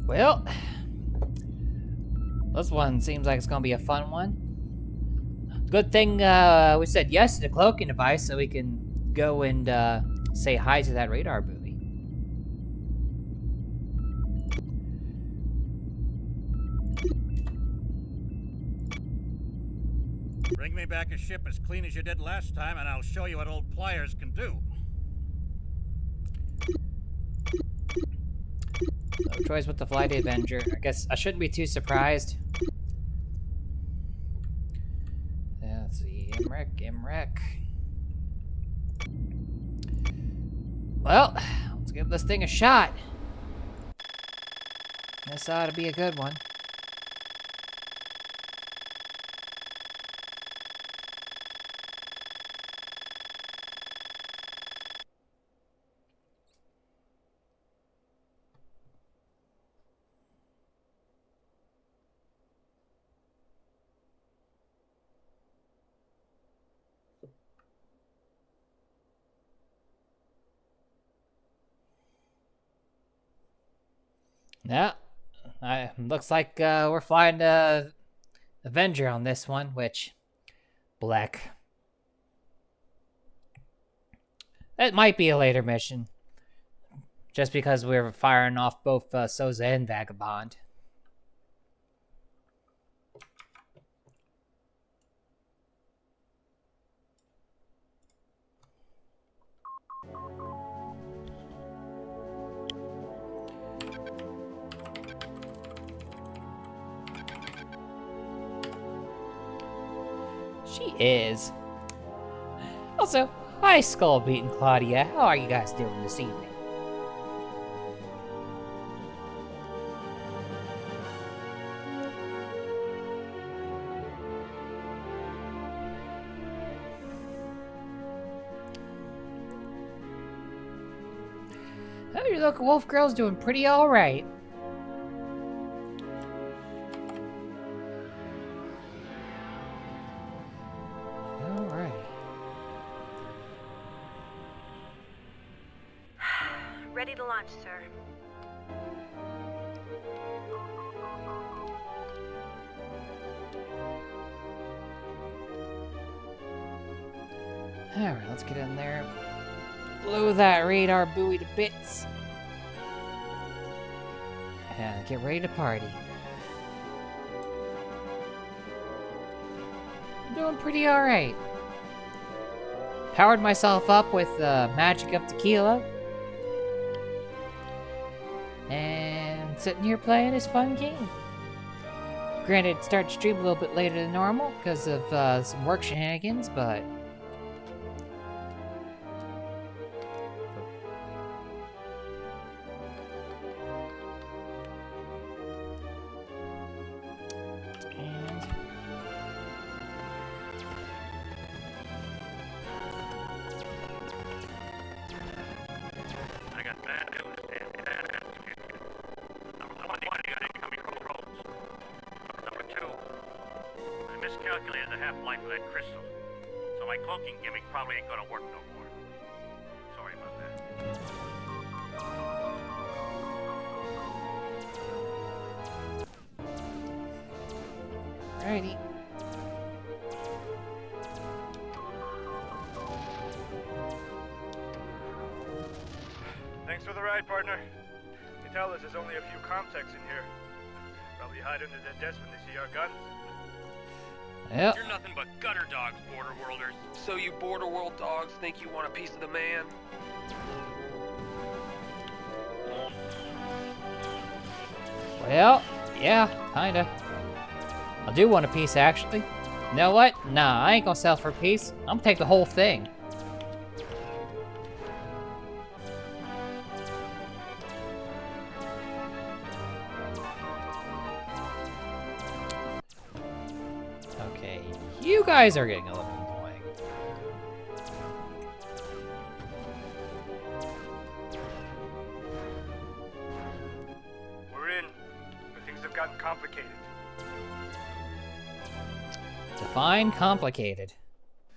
Well, this one seems like it's gonna be a fun one. Good thing we said yes to the cloaking device so we can go and say hi to that radar buoy. Bring me back a ship as clean as you did last time, and I'll show you what old Pliers can do. No choice but to fly the Avenger. I guess I shouldn't be too surprised. Yeah, let's see. Imrek. Well, let's give this thing a shot. This ought to be a good one. Yeah, looks like we're flying the Avenger on this one, which, black. It might be a later mission, just because we're firing off both Souza and Vagabond. She is. Also, hi Skullbeat and Claudia. How are you guys doing this evening? Oh, your local wolf girl's doing pretty alright. Ready to launch, sir. Alright, let's get in there. Blow that radar buoy to bits. And get ready to party. I'm doing pretty alright. Powered myself up with the magic of tequila. And sitting here playing this fun game. Granted, start stream a little bit later than normal because of some work shenanigans, but miscalculated the half-life of that crystal. So my cloaking gimmick probably ain't gonna work no more. Sorry about that. Alrighty. Thanks for the ride, partner. You tell us there's only a few comtechs in here. Probably hide under their desks when they see our guns. Yep. You're nothing but gutter dogs, Border Worlders. So you Border World dogs think you want a piece of the man? Well, yeah, kinda. I do want a piece, actually. You know what? Nah, I ain't gonna sell for a piece. I'm gonna take the whole thing. Okay, you guys are getting a little annoying. We're in, but things have gotten complicated. Define complicated.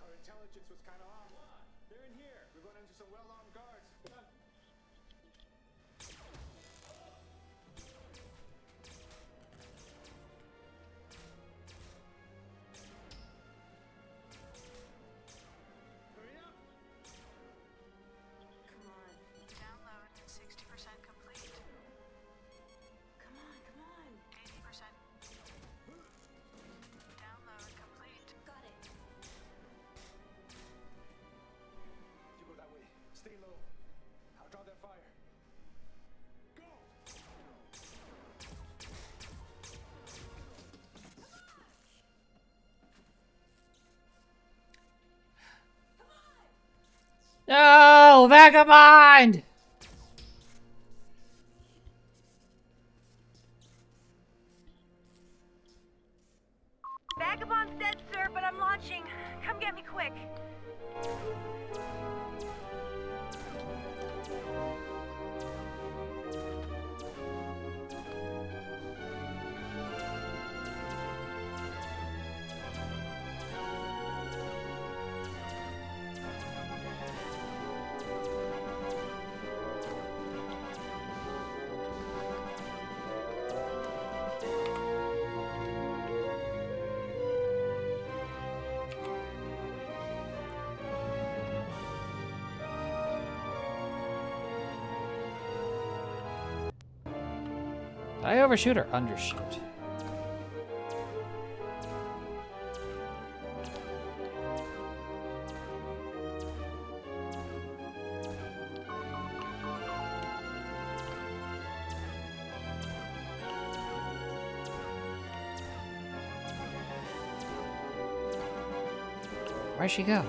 Our intelligence was kind of off. They're in here. We're going into some well-armed guards. Hurry up! Come on. Download 60% complete. Come on, come on. 80%. Download complete. Got it. You go that way. Stay low. I'll draw that fire. Go! No, vagabond! Vagabond's dead, sir, but I'm launching. Come get me quick. Did I overshoot or undershoot? Where'd she go?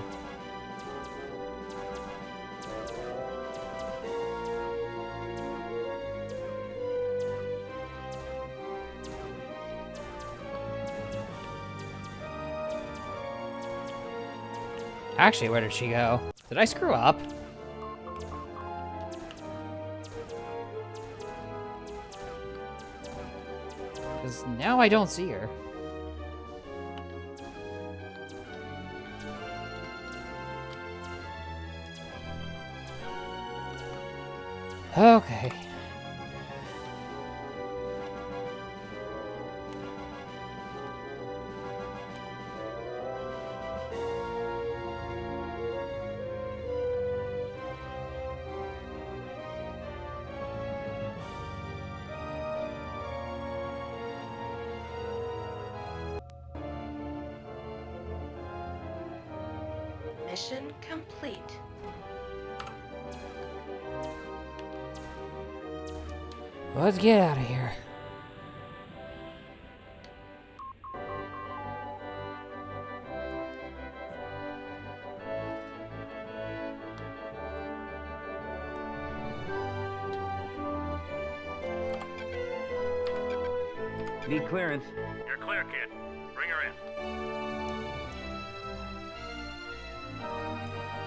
Actually, where did she go? Did I screw up? Because now I don't see her. Okay. Mission complete. Let's get out of here. Need clearance. You're clear, kid. Bring her in.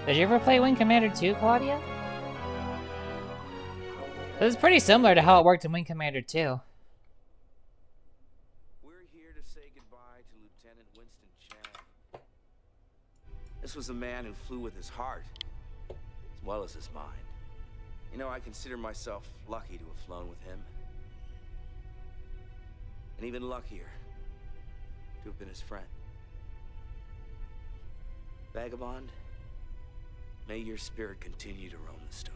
Did you ever play Wing Commander 2, Claudia? This is pretty similar to how it worked in Wing Commander 2. We're here to say goodbye to Lieutenant Winston This was a man who flew with his heart, as well as his mind. You know, I consider myself lucky to have flown with him. And even luckier to have been his friend. Vagabond, may your spirit continue to roam the stars.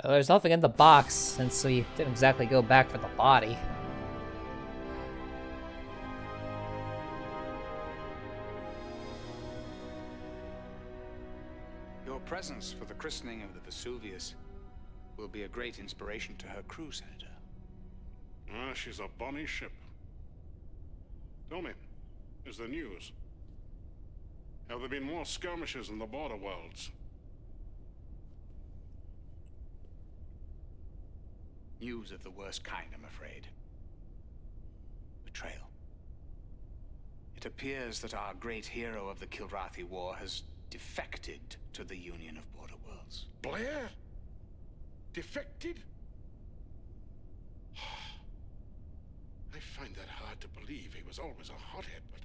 There's nothing in the box, since we didn't exactly go back for the body. Your presence for the christening of the Vesuvius will be a great inspiration to her crew, Senator. Ah, she's a bonny ship. Tell me, is there news? Have there been more skirmishes in the border worlds? News of the worst kind, I'm afraid. Betrayal. It appears that our great hero of the Kilrathi War has defected to the Union of Border Worlds. Blair? Defected? I find that hard to believe. He was always a hothead, but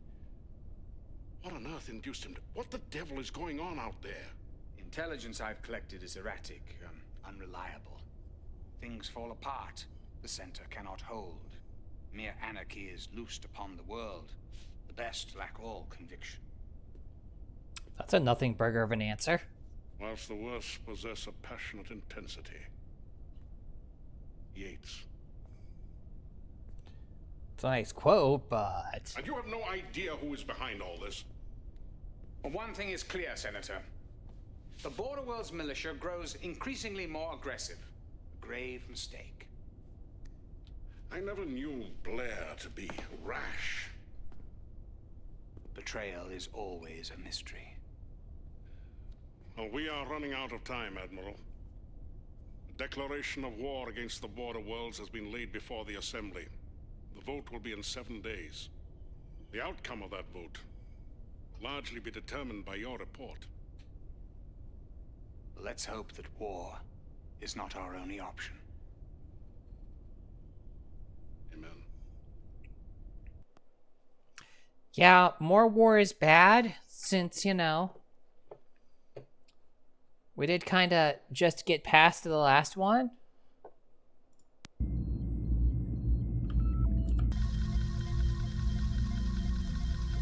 what on earth induced him to... What the devil is going on out there? Intelligence I've collected is erratic, unreliable. Things fall apart. The center cannot hold. Mere anarchy is loosed upon the world. The best lack all conviction. That's a nothing burger of an answer. Whilst the worst possess a passionate intensity. Yeats. It's a nice quote, but... And you have no idea who is behind all this? Well, one thing is clear, Senator. The Border Worlds militia grows increasingly more aggressive. Grave mistake. I never knew Blair to be rash. Betrayal is always a mystery. Well, we are running out of time, Admiral. A declaration of war against the Border Worlds has been laid before the Assembly. The vote will be in 7 days. The outcome of that vote will largely be determined by your report. Let's hope that war is not our only option. Amen. Yeah, more war is bad, since, you know, we did kind of just get past the last one.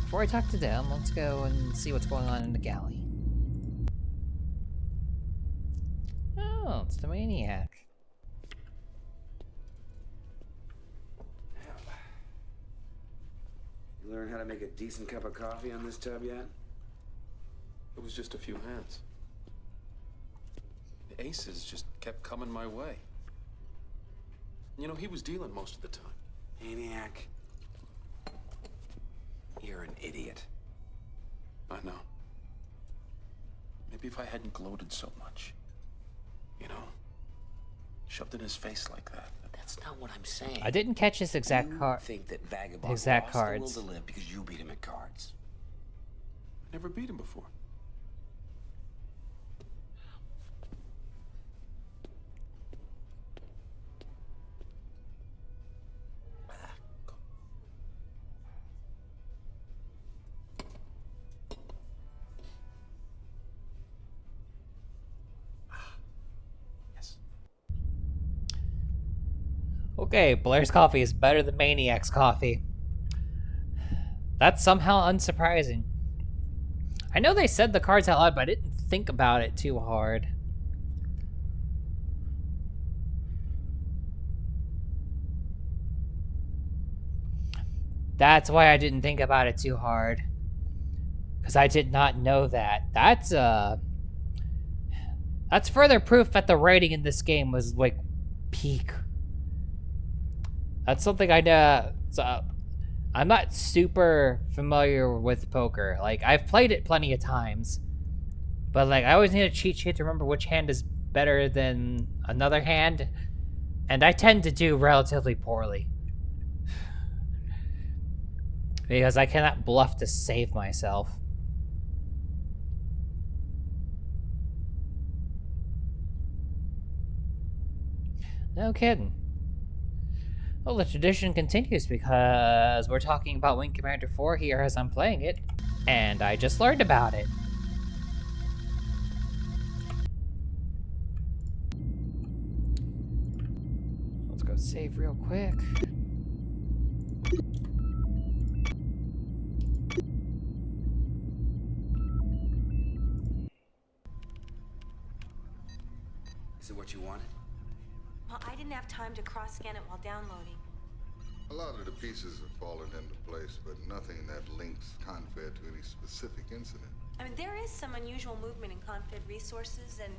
Before I talk to them, let's go and see what's going on in the galley. Oh, it's the Maniac. You learn how to make a decent cup of coffee on this tub yet? It was just a few hands. The aces just kept coming my way. You know, he was dealing most of the time. Maniac. You're an idiot. I know. Maybe if I hadn't gloated so much. You know, shoved in his face like that. That's not what I'm saying. I didn't catch his exact card. Think that Vagabond exact lost cards. the will to live because you beat him at cards. I never beat him before. Okay, Blair's coffee is better than Maniac's coffee. That's somehow unsurprising. I know they said the cards out loud, but I didn't think about it too hard. That's why I didn't think about it too hard. Because I did not know that. That's further proof that the writing in this game was, like, peak. That's something I know. So I'm not super familiar with poker. Like, I've played it plenty of times. But, like, I always need a cheat sheet to remember which hand is better than another hand. And I tend to do relatively poorly. Because I cannot bluff to save myself. No kidding. Well, the tradition continues because we're talking about Wing Commander 4 here as I'm playing it, and I just learned about it. Let's go save real quick. Is it what you wanted? Well, I didn't have time to cross-scan it while downloading. A lot of the pieces have fallen into place, but nothing that links Confed to any specific incident. I mean, there is some unusual movement in Confed resources and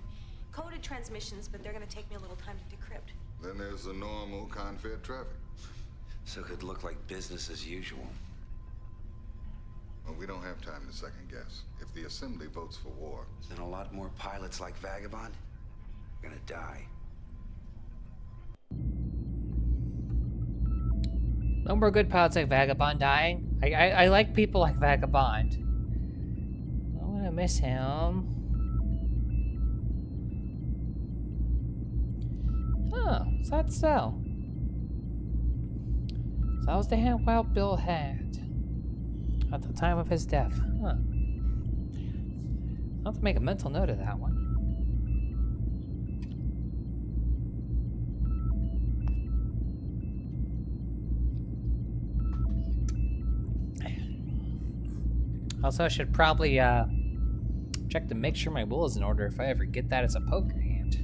coded transmissions, but they're going to take me a little time to decrypt. Then there's the normal Confed traffic. So it could look like business as usual. Well, we don't have time to second guess. If the Assembly votes for war, then a lot more pilots like Vagabond are gonna die. No more good pilots like Vagabond dying. I like people like Vagabond. I'm gonna miss him. Oh, is that so? So that was the hand Wild Bill had at the time of his death. Huh. I'll have to make a mental note of that one. Also, I should probably check to make sure my will is in order if I ever get that as a poker hand.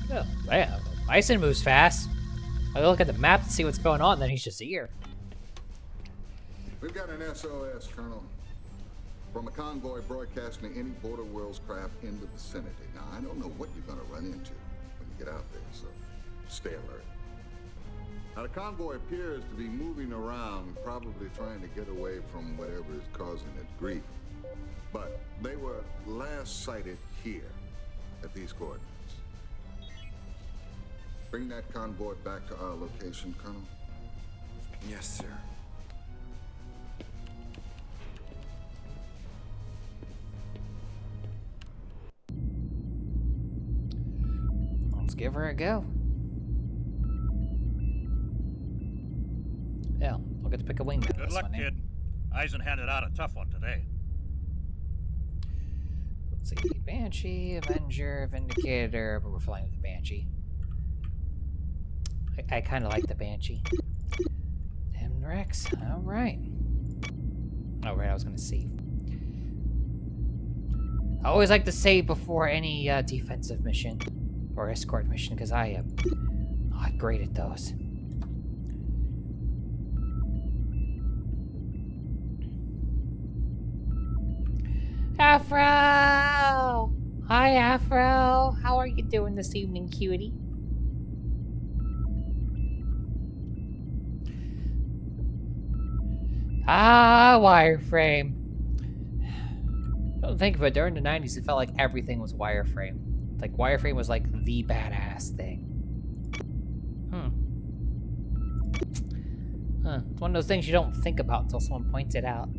Oh, yeah. Bison moves fast. I look at the map to see what's going on, then he's just here. We've got an SOS, Colonel. From a convoy broadcasting any Border Worlds craft in the vicinity. Now, I don't know what you're going to run into when you get out there, so stay alert. Now, the convoy appears to be moving around, probably trying to get away from whatever is causing it grief. But they were last sighted here, at these coordinates. Bring that convoy back to our location, Colonel. Yes, sir. Let's give her a go. Yeah, I'll get to pick a wingman. Good luck, kid. Eisen handed out a tough one today. Let's see, Banshee, Avenger, Vindicator, but we're flying with the Banshee. I kind of like the Banshee. Damn Rex, alright. Oh, right, I was going to save. I always like to save before any defensive mission or escort mission, because I am not great at those. Afro! Hi, Afro! How are you doing this evening, cutie? Ah, wireframe. Don't think of it, during the 90s, it felt like everything was wireframe. Like, wireframe was like the badass thing. Huh. It's one of those things you don't think about until someone points it out.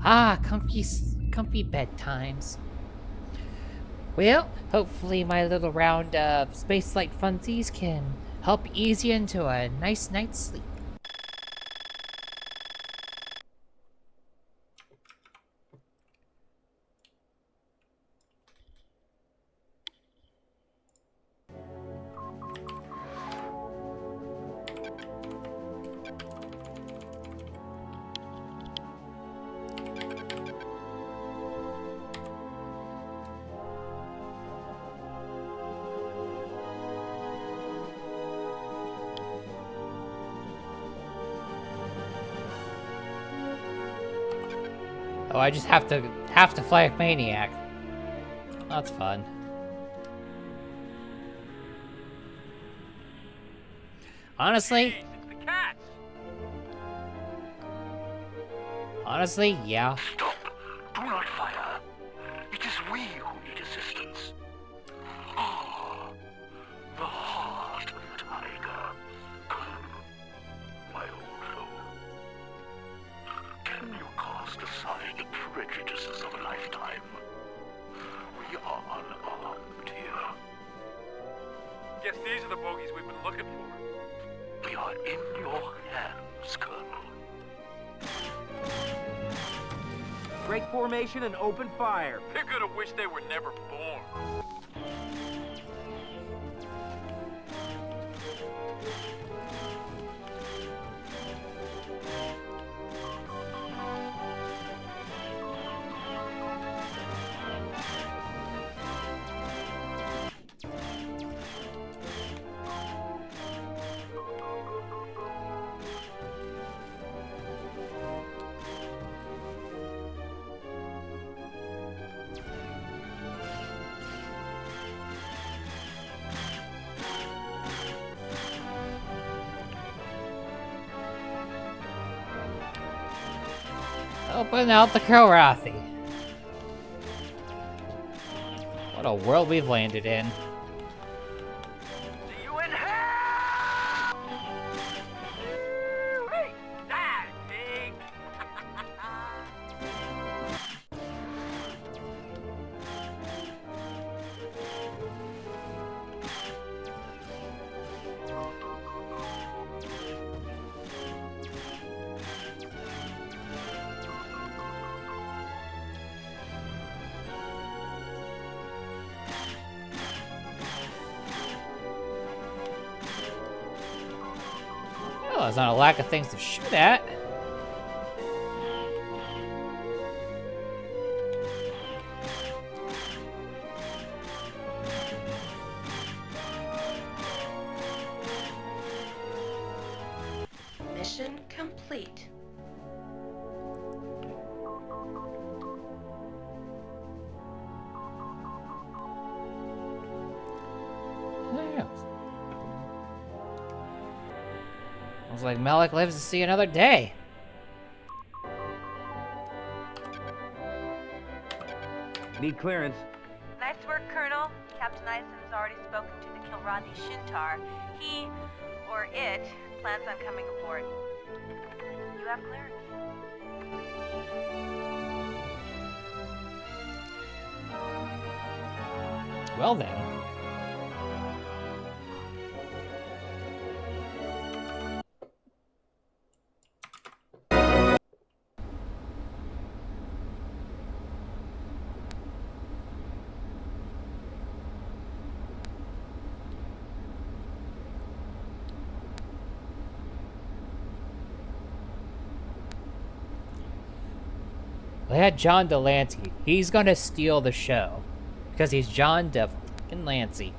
Ah, comfy bedtimes. Well, hopefully my little round of spaceflight funsies can help ease you into a nice night's sleep. Oh, I just have to fly a maniac. That's fun. Honestly, yeah. Stop! Do not fire. It is we who need assistance. Ah, the heart of the tiger. My old soul. Can you cast aside the prejudices of a lifetime? We are unarmed here. Guess these are the bogeys we've been looking for. We are in your hands, Colonel. Break formation and open fire. They're gonna wish they were never born. Open out the Kilrathi. What a world we've landed in. See you in hell! Hey, that big. Well, there's not a lack of things to shoot at. Mission complete. Yeah. Looks like Malik lives to see another day. Need clearance. Nice work, Colonel. Captain Ison's already spoken to the Kilrathi Shintar. He, or it, plans on coming aboard. You have clearance. Well then. They had John Delancey. He's gonna steal the show. Because he's John Delancey.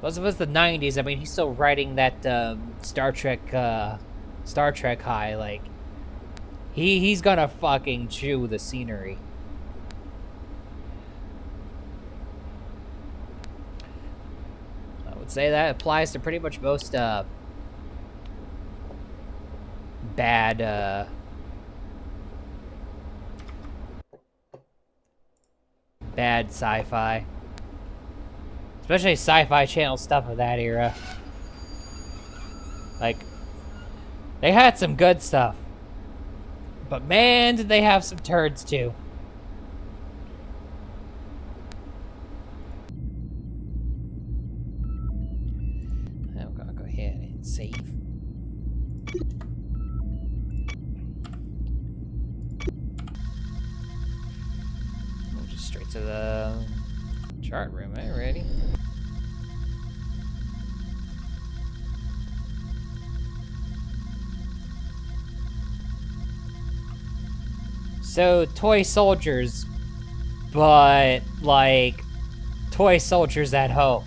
Those of us in the 90s, I mean, he's still writing that Star Trek high, like... He's gonna fucking chew the scenery. I would say that applies to pretty much most, bad sci-fi, especially Sci-Fi Channel stuff of that era. Like, they had some good stuff, but man, did they have some turds too. I'm gonna go ahead and save. Straight to the chart room, eh? Ready? So, toy soldiers, but like toy soldiers at home,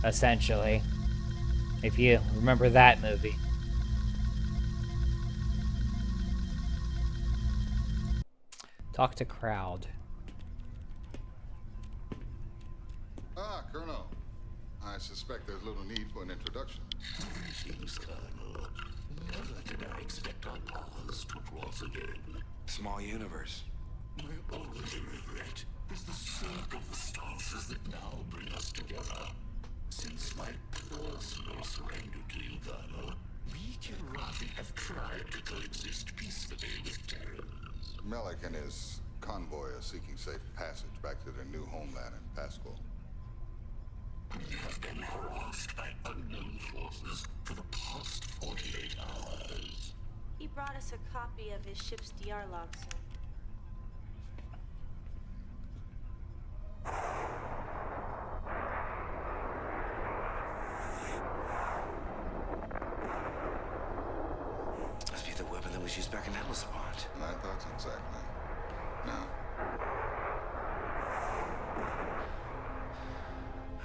essentially. If you remember that movie. Talk to crowd. Ah, Colonel. I suspect there's little need for an introduction. Greetings, Colonel. Never did I expect our paths to cross again. Small universe. My only regret is the sake of the stars that now bring us together. Since my personal surrender to you, Colonel, we Kirati have tried to coexist peacefully with Terrans. Malik and his convoy are seeking safe passage back to their new homeland in Pascal. We have been harassed by unknown forces for the past 48 hours. He brought us a copy of his ship's DR log, sir. Must be the weapon that was used back in Hellespont. My thoughts exactly. Now,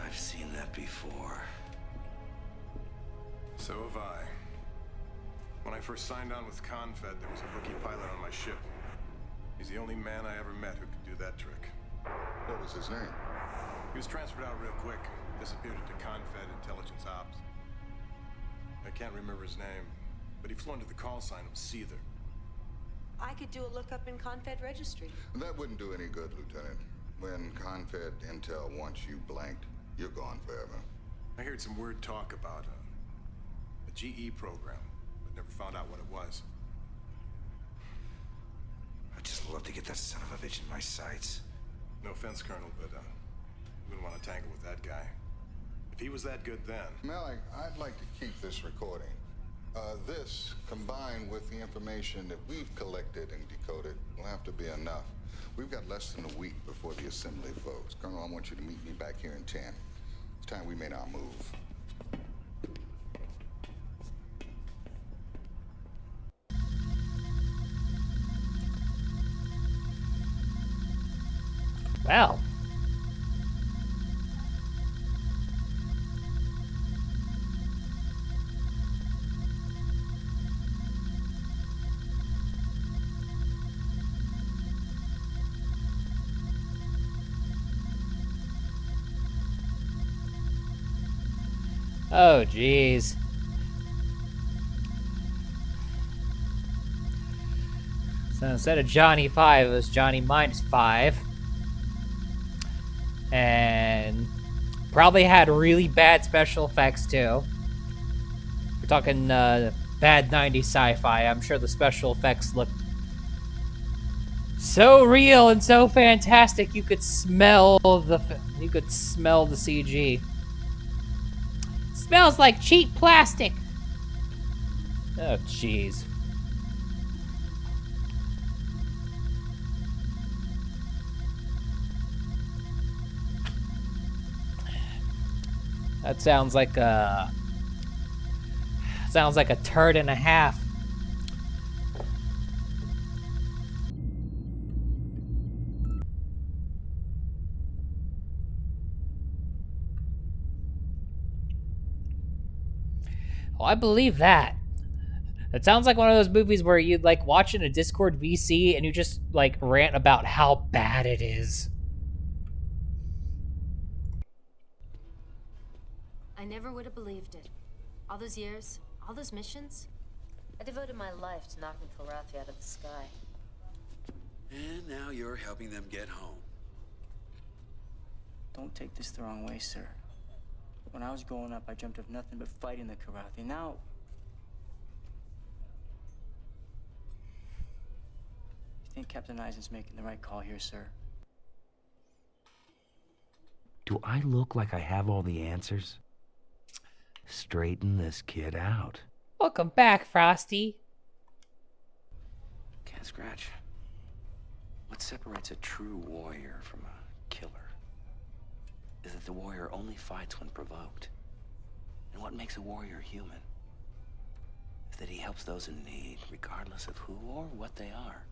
I've seen that before. So have I. When I first signed on with Confed, there was a rookie pilot on my ship. He's the only man I ever met who could do that trick. what was his name? He was transferred out real quick. Disappeared into Confed Intelligence Ops. I can't remember his name, but he flew under the call sign of Seether. I could do a lookup in Confed registry. That wouldn't do any good, Lieutenant. When Confed Intel wants you blanked, you're gone forever. I heard some weird talk about a GE program, but never found out what it was. I'd just love to get that son of a bitch in my sights. No offense, Colonel, but I wouldn't want to tangle with that guy. If he was that good then... Malik, I'd like to keep this recording. This, combined with the information that we've collected and decoded, will have to be enough. We've got less than a week before the assembly votes. Colonel, I want you to meet me back here in 10. It's time we made our move. Well. Oh, jeez. So instead of Johnny 5, it was Johnny -5. And probably had really bad special effects, too. We're talking bad 90s sci-fi. I'm sure the special effects looked so real and so fantastic you could smell the CG. Smells like cheap plastic. Oh, jeez. That sounds like a turd and a half. Oh, I believe that. It sounds like one of those movies where you'd like watch in a Discord VC and you just like rant about how bad it is. I never would have believed it. All those years, all those missions. I devoted my life to knocking Kilrathi out of the sky. And now you're helping them get home. Don't take this the wrong way, sir. When I was growing up, I dreamt of nothing but fighting the Kilrathi. Now... You think Captain Eisen's making the right call here, sir? Do I look like I have all the answers? Straighten this kid out. Welcome back, Frosty. Can't scratch. What separates a true warrior from a killer is that the warrior only fights when provoked. And what makes a warrior human is that he helps those in need, regardless of who or what they are.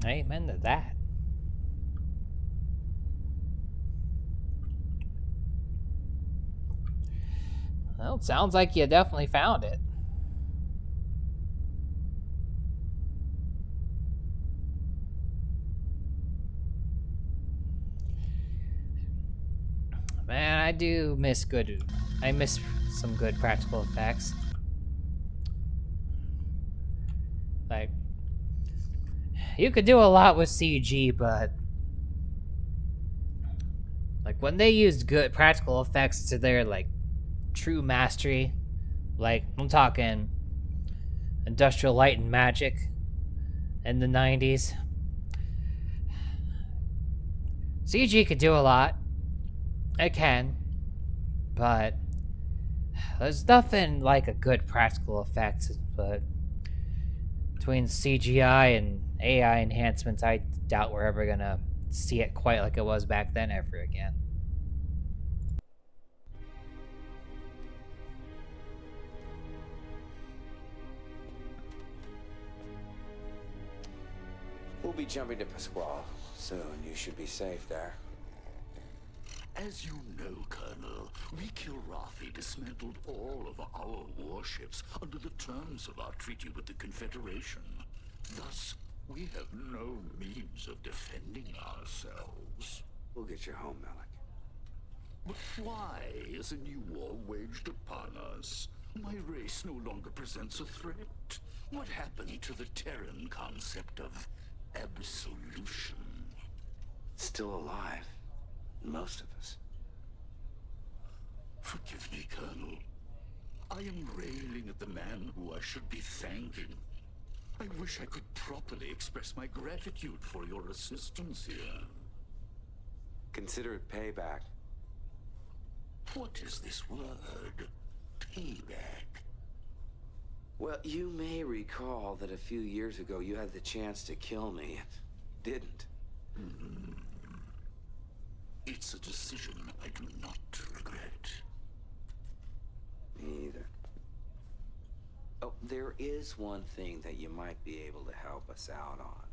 Amen to that. Well, it sounds like you definitely found it. Man, I do miss I miss some good practical effects. Like, you could do a lot with CG, but like when they used good practical effects to their like true mastery, like I'm talking Industrial Light and Magic in the 90s. CG could do a lot. It can, but there's nothing like a good practical effect. But between CGI and AI enhancements, I doubt we're ever gonna see it quite like it was back then ever again. We'll be jumping to Pasquale soon. You should be safe there. As you know, Colonel, we Kilrathi dismantled all of our warships under the terms of our treaty with the Confederation. Thus, we have no means of defending ourselves. We'll get you home, Malik. But why is a new war waged upon us? My race no longer presents a threat. What happened to the Terran concept of absolution? Still alive. Most of us. Forgive me, Colonel. I am railing at the man who I should be thanking. I wish I could properly express my gratitude for your assistance here. Consider it payback. What is this word? Payback? Well, you may recall that a few years ago you had the chance to kill me. Didn't. It's a decision I do not regret. Me either. Oh, there is one thing that you might be able to help us out on.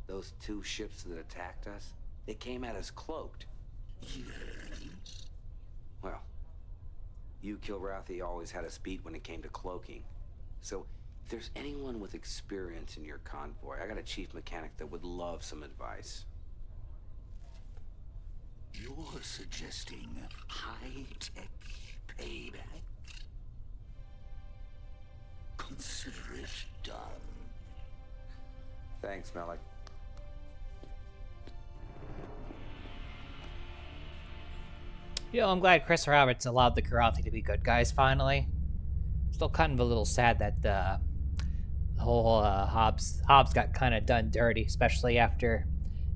Those two ships that attacked us, they came at us cloaked. Yes? Well, you Kilrathi always had us beat when it came to cloaking. So, if there's anyone with experience in your convoy, I got a chief mechanic that would love some advice. You're suggesting high-tech payback? Consider it done. Thanks, Malik. You know, I'm glad Chris Roberts allowed the Kilrathi to be good guys finally. Still kind of a little sad that the whole Hobbs got kind of done dirty, especially after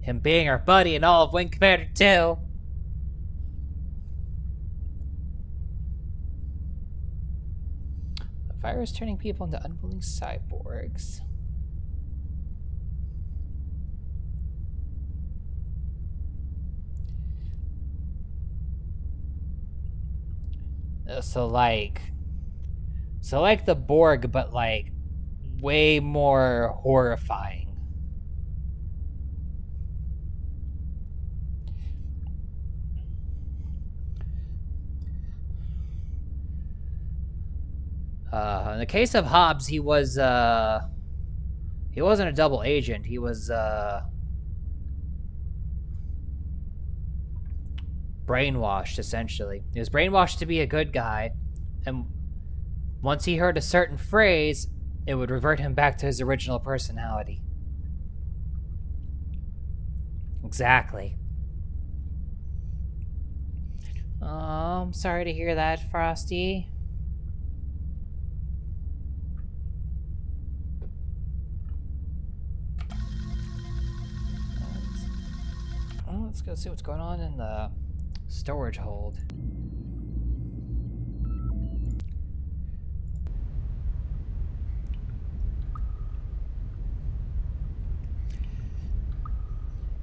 him being our buddy in all of Wing Commander 2. The virus turning people into unwilling cyborgs. So like the Borg, but like way more horrifying. In the case of Hobbs, he wasn't a double agent. He was brainwashed, essentially. He was brainwashed to be a good guy, and once he heard a certain phrase, it would revert him back to his original personality. Exactly. Oh, I'm sorry to hear that, Frosty. Let's go see what's going on in the storage hold.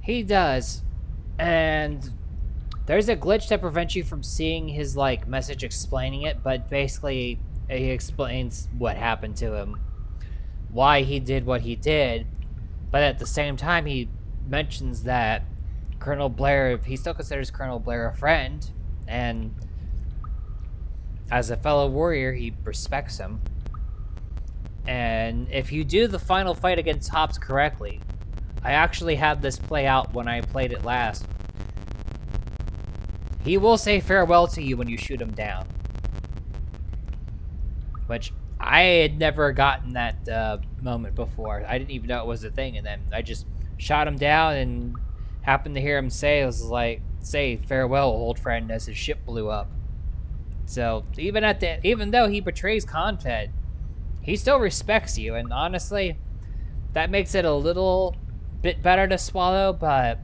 He does, and there's a glitch that prevents you from seeing his like message explaining it, but basically he explains what happened to him, why he did what he did, But at the same time, he mentions that Colonel Blair, he still considers Colonel Blair a friend, and as a fellow warrior, he respects him. And if you do the final fight against Hobbs correctly, I actually had this play out when I played it last. He will say farewell to you when you shoot him down. Which, I had never gotten that moment before. I didn't even know it was a thing, and then I just shot him down and happened to hear him say, it was like, say farewell, old friend, as his ship blew up. So, even though he betrays Confed, he still respects you, and honestly, that makes it a little bit better to swallow, but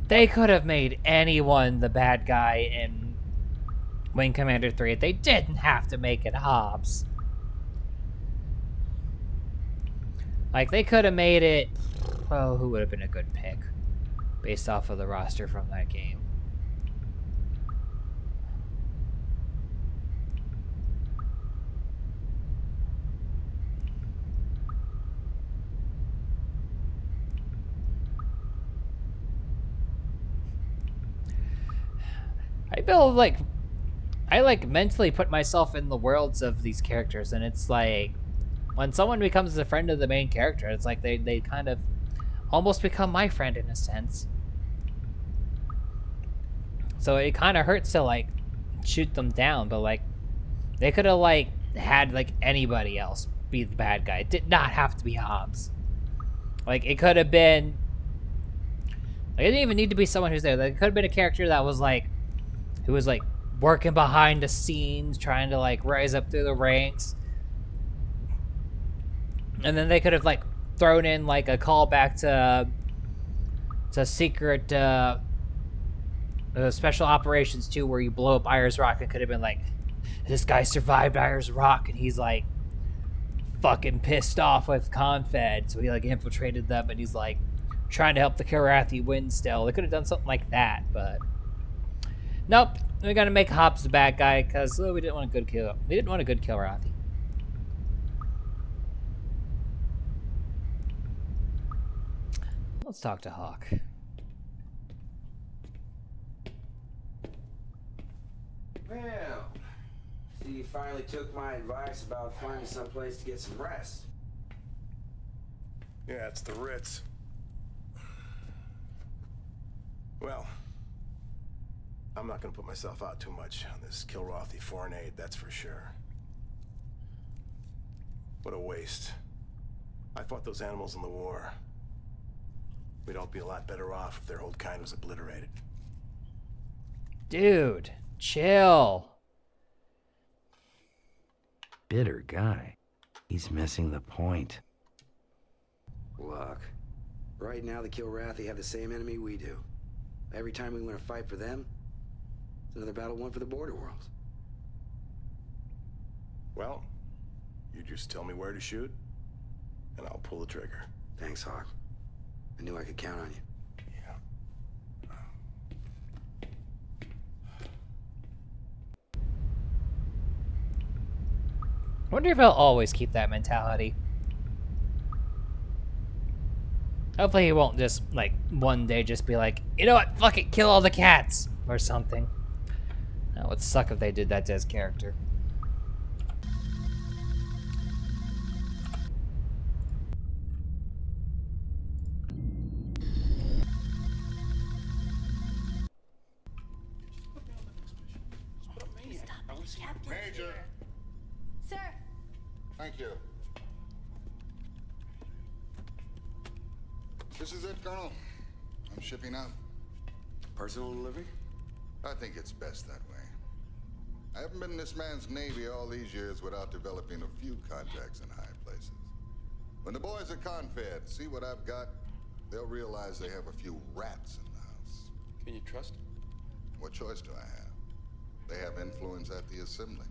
they could have made anyone the bad guy in Wing Commander 3. They didn't have to make it Hobbs. Like, they could have made it... Oh, who would have been a good pick based off of the roster from that game? I mentally put myself in the worlds of these characters, and it's like, when someone becomes a friend of the main character, it's like they kind of almost become my friend in a sense. So it kind of hurts to, like, shoot them down, but, like, they could have, like, had, like, anybody else be the bad guy. It did not have to be Hobbs. Like, it could have been... Like, it didn't even need to be someone who's there. Like, it could have been a character that was, like, who was, like, working behind the scenes, trying to, like, rise up through the ranks. And then they could have, like, thrown in, like, a callback to Secret, Special Operations 2, where you blow up Ayers Rock. It could have been, like, this guy survived Ayers Rock, and he's, like, fucking pissed off with Confed, so he, like, infiltrated them, and he's, like, trying to help the Kilrathi win still. They could have done something like that, but... Nope, we gotta make Hobbs the bad guy, because we didn't want a good kill. We didn't want a good Kilrathi. Let's talk to Hawk. Well, so you finally took my advice about finding some place to get some rest. Yeah, it's the Ritz. Well, I'm not gonna put myself out too much on this Kilrathi foreign aid, that's for sure. What a waste. I fought those animals in the war. We'd all be a lot better off if their whole kind was obliterated. Dude, chill. Bitter guy. He's missing the point. Look, right now the Kilrathi have the same enemy we do. Every time we win a fight for them, it's another battle won for the border worlds. Well, you just tell me where to shoot, and I'll pull the trigger. Thanks, Hawk. I knew I could count on you. I wonder if he'll always keep that mentality. Hopefully he won't just, like, one day just be like, you know what, fuck it, kill all the cats, or something. That would suck if they did that to his character. Major. Sir. Thank you. This is it, Colonel. I'm shipping out. Personal delivery? I think it's best that way. I haven't been in this man's Navy all these years without developing a few contacts in high places. When the boys at Confed see what I've got, they'll realize they have a few rats in the house. Can you trust them? What choice do I have? They have influence at the Assembly.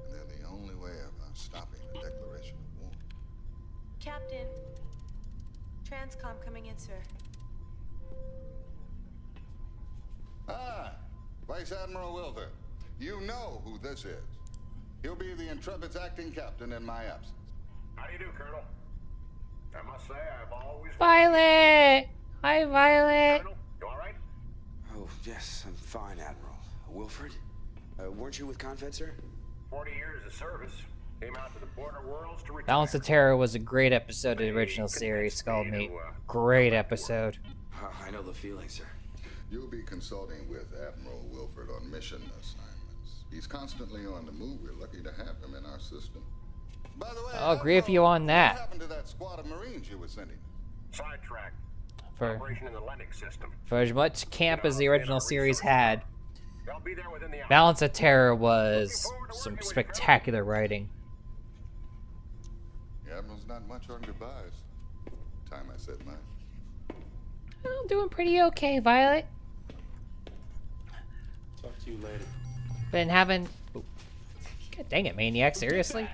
And they're the only way of stopping the declaration of war. Captain. Transcom coming in, sir. Ah, Vice Admiral Wilther. You know who this is. He'll be the Intrepid's acting captain in my absence. How do you do, Colonel? I must say, I've always... Violet! Hi, Violet! You all right? Oh, yes, I'm fine, Admiral. Wilfred? Weren't you with Confed, sir? 40 years of service. Came out to the border worlds to retire. Balance of Terror was a great episode of the original series, Skullmeat. Great episode. I know the feeling, sir. You'll be consulting with Admiral Wilfred on mission assignments. He's constantly on the move. We're lucky to have him in our system. By the way, I'll agree with you on that. What happened to that squad of Marines you were sending? Sidetracked. For Operation in the Lennox system. as much camp as the original series had, They'll be there within the hour. Balance of Terror was some spectacular writing. The Admiral's not much on goodbyes. Time I said mine. I'm doing pretty okay, Violet. Talk to you later. Been having... Ooh. God dang it, Maniac, seriously?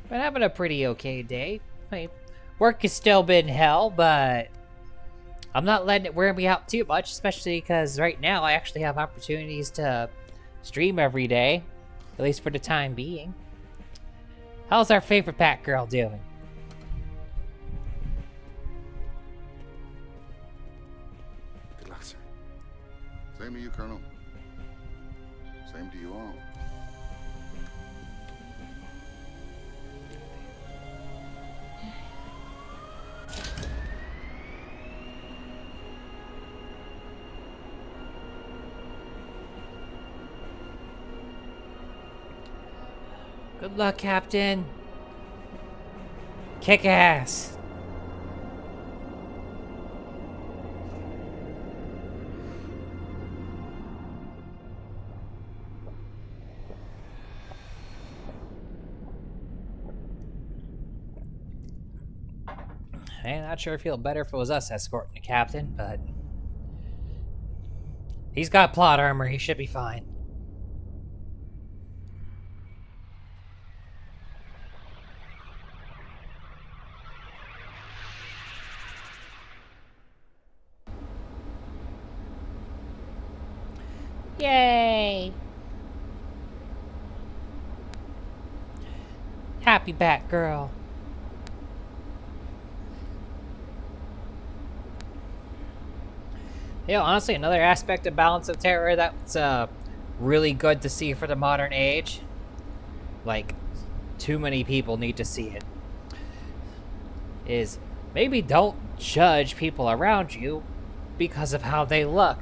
Been having a pretty okay day. My work has still been hell, but I'm not letting it wear me out too much, especially because right now I actually have opportunities to stream every day, at least for the time being. How's our favorite Pat girl doing? Good luck, sir. Same to you, Colonel. Same to you all. Good luck, Captain. Kick ass. I'm not sure if he'll better if it was us escorting the captain, but he's got plot armor. He should be fine. Yay! Happy Batgirl. You know, honestly, another aspect of Balance of Terror that's really good to see for the modern age. Like, too many people need to see it. Is maybe don't judge people around you because of how they look.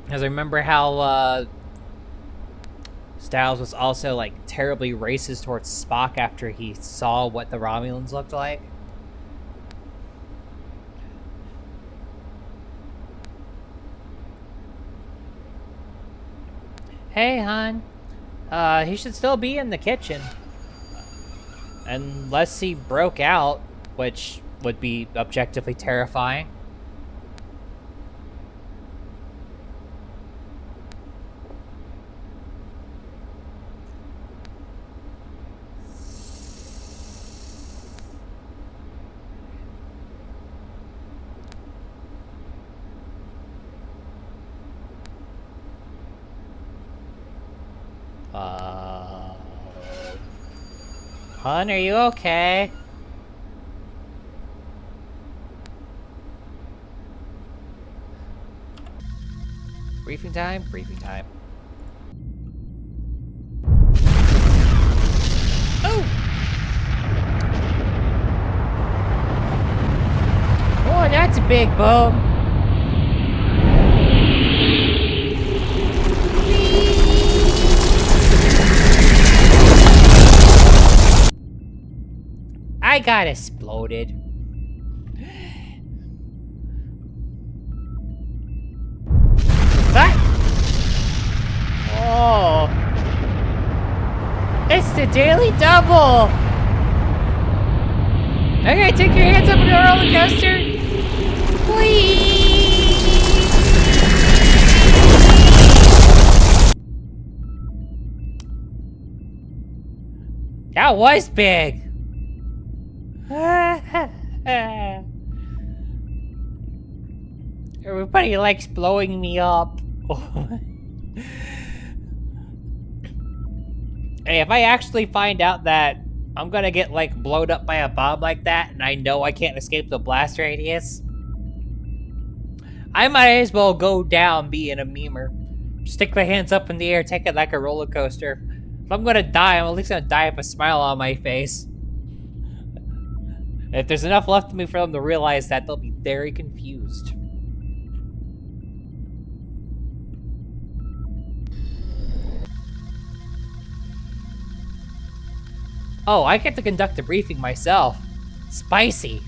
Because I remember how Styles was also like terribly racist towards Spock after he saw what the Romulans looked like. Hey, hon. He should still be in the kitchen. Unless he broke out, which would be objectively terrifying. Hon, are you okay? Briefing time? Briefing time. Oh! Oh, that's a big boat. I got exploded. What? Oh. It's the Daily Double. Okay, take your hands up on the roller coaster. Please. That was big. Everybody likes blowing me up. Hey, if I actually find out that I'm gonna get, like, blown up by a bomb like that, and I know I can't escape the blast radius, I might as well go down being a memer. Stick my hands up in the air, take it like a roller coaster. If I'm gonna die, I'm at least gonna die with a smile on my face. If there's enough left of me for them to realize that, they'll be very confused. Oh, I get to conduct a briefing myself. Spicy.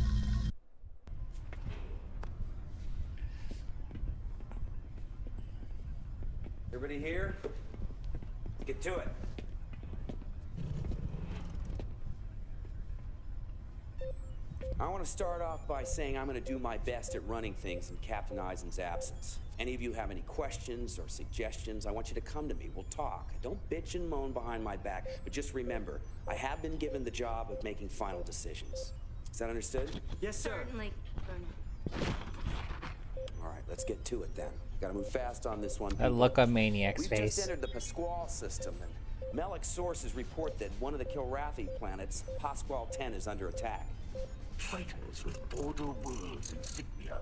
Everybody here? Get to it. I want to start off by saying I'm going to do my best at running things in Captain Eisen's absence. If any of you have any questions or suggestions, I want you to come to me. We'll talk. Don't bitch and moan behind my back, but just remember, I have been given the job of making final decisions. Is that understood? Yes, sir. Certainly, Colonel. All right, let's get to it then. Gotta move fast on this one. That look on Maniac's We've face. just entered the Pasquale system, and Melek's sources report that one of the Kilrathi planets, Pasquale 10, is under attack. Fighters with Border Worlds insignia.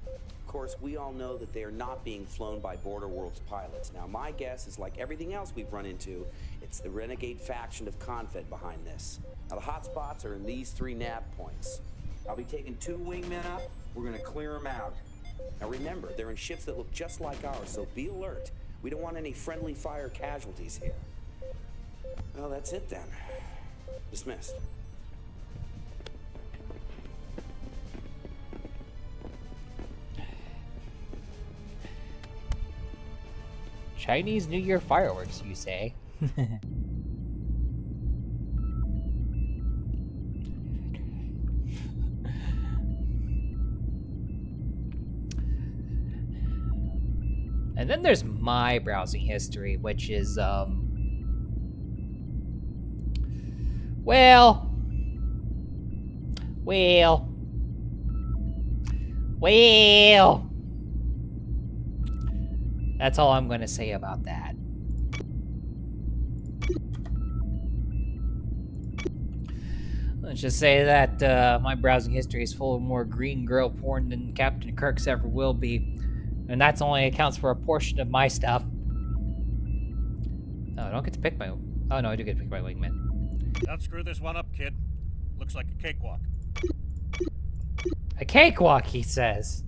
Of course, we all know that they are not being flown by Border Worlds pilots. Now, my guess is like everything else we've run into, it's the renegade faction of Confed behind this. Now, the hotspots are in these 3 nav points. I'll be taking 2 wingmen up. We're gonna clear them out. Now, remember, they're in ships that look just like ours, so be alert. We don't want any friendly fire casualties here. Well, that's it then. Dismissed. Chinese New Year fireworks, you say? And then there's my browsing history, which is, well... That's all I'm gonna say about that. Let's just say that my browsing history is full of more green girl porn than Captain Kirk's ever will be. And that's only accounts for a portion of my stuff. Oh, I don't get to pick my... Oh no, I do get to pick my wingman. Don't screw this one up, kid. Looks like a cakewalk. A cakewalk, he says.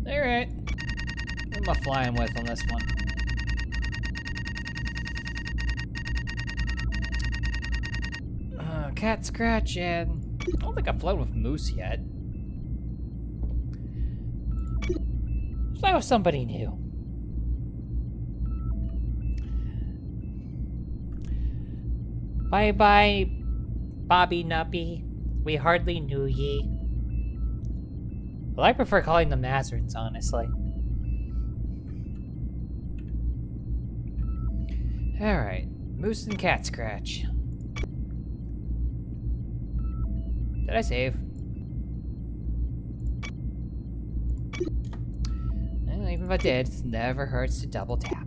Alright. What am I flying with on this one? Cat Scratch and... I don't think I've flown with Moose yet. Fly with somebody new. Bye-bye, Bobby Nuppy. We hardly knew ye. Well, I prefer calling them Nazarens, honestly. Alright, Moose and Cat Scratch. Did I save? Well, even if I did, it never hurts to double tap.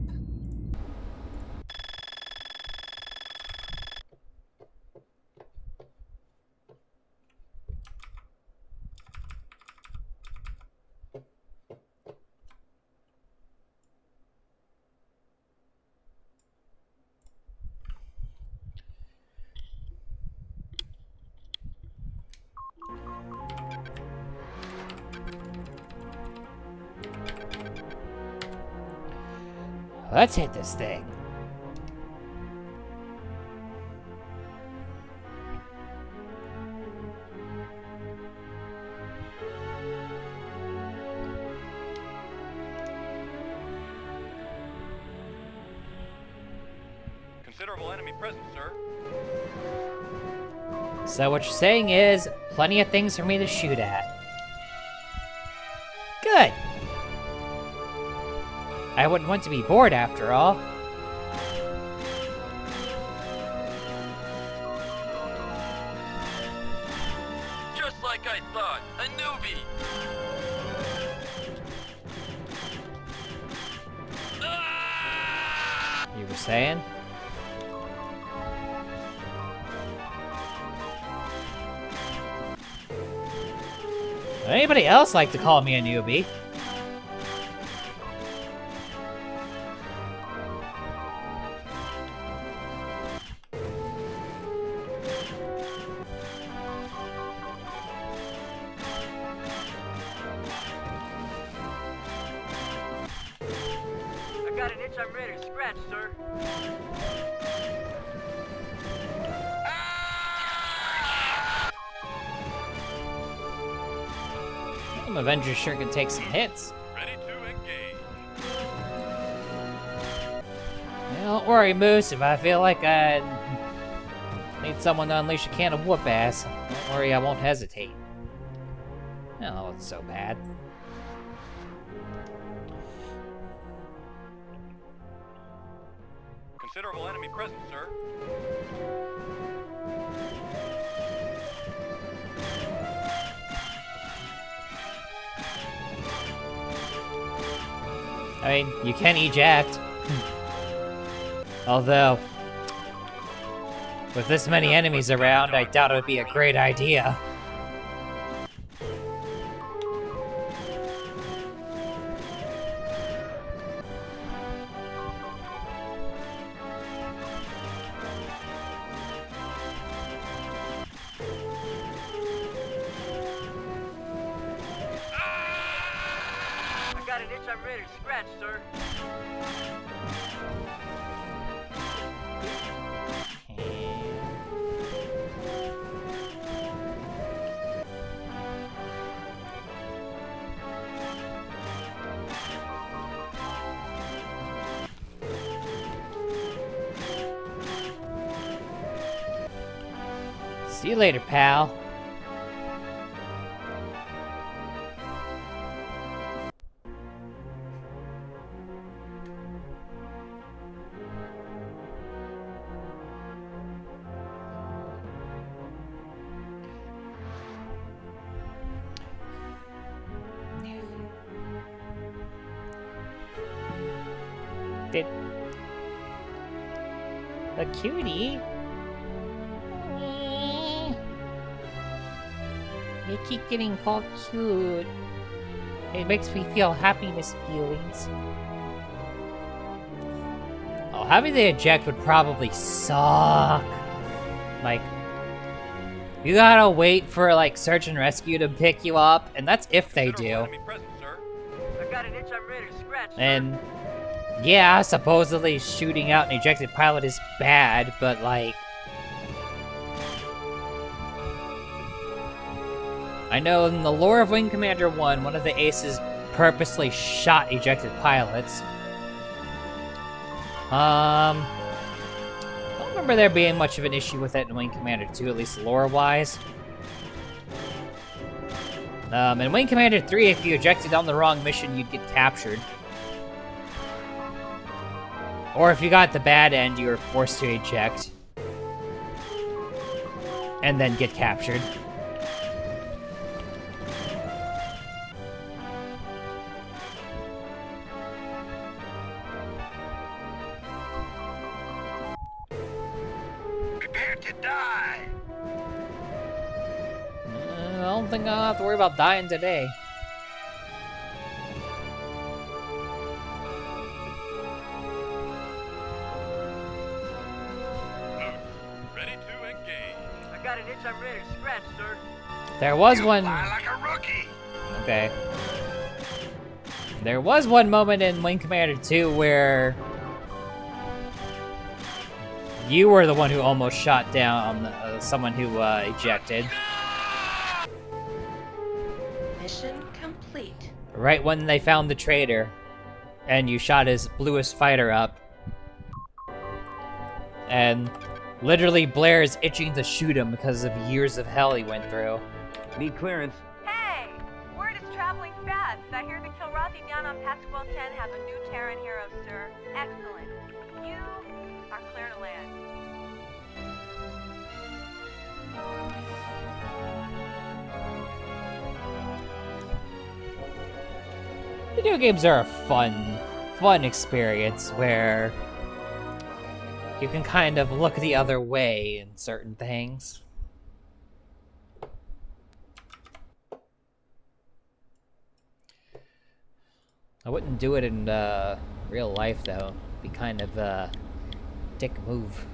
Let's hit this thing. Considerable enemy presence, sir. So what you're saying is, plenty of things for me to shoot at. Good. I wouldn't want to be bored after all. Just like like I thought. A newbie. You were saying? Would anybody else like to call me a newbie? I got an itch I'm ready to scratch, sir. Avengers sure can take some hits. Ready to engage. Don't worry, Moose. If I feel like I need someone to unleash a can of whoop ass, don't worry, I won't hesitate. Oh, it's so bad. Considerable enemy presence, sir. I mean, you can eject. Although, with this many enemies around, I doubt it would be a great idea. I got an itch I'm ready to scratch, sir. See you later, pal. Did a cutie? You keep getting called cute. It makes me feel happiness feelings. Oh, having the eject would probably suck. Like, you gotta wait for like search and rescue to pick you up, and that's if they do. I got an itch I'm ready to scratch, sir. And yeah, supposedly shooting out an ejected pilot is bad, but like, I know in the lore of Wing Commander 1, one of the aces purposely shot ejected pilots. I don't remember there being much of an issue with it in Wing Commander 2, at least lore-wise. In Wing Commander 3, if you ejected on the wrong mission, you'd get captured. Or if you got the bad end, you were forced to eject. And then get captured. Prepare to die. I don't think I'll have to worry about dying today. Ready to engage. I got an itch I'm ready to scratch, sir. There was one. Fly like a rookie. Okay. There was one moment in Wing Commander 2 where you were the one who almost shot down someone who ejected. Mission complete. Right when they found the traitor, and you shot his bluest fighter up. And literally Blair is itching to shoot him because of years of hell he went through. Need clearance. Hey! Word is traveling fast. I hear the Kilrathi down on Pasquale 10 have a new Terran hero, sir. Excellent. You are clear to land. Video games are a fun experience where you can kind of look the other way in certain things. I wouldn't do it in real life, though. It'd be kind of a dick move.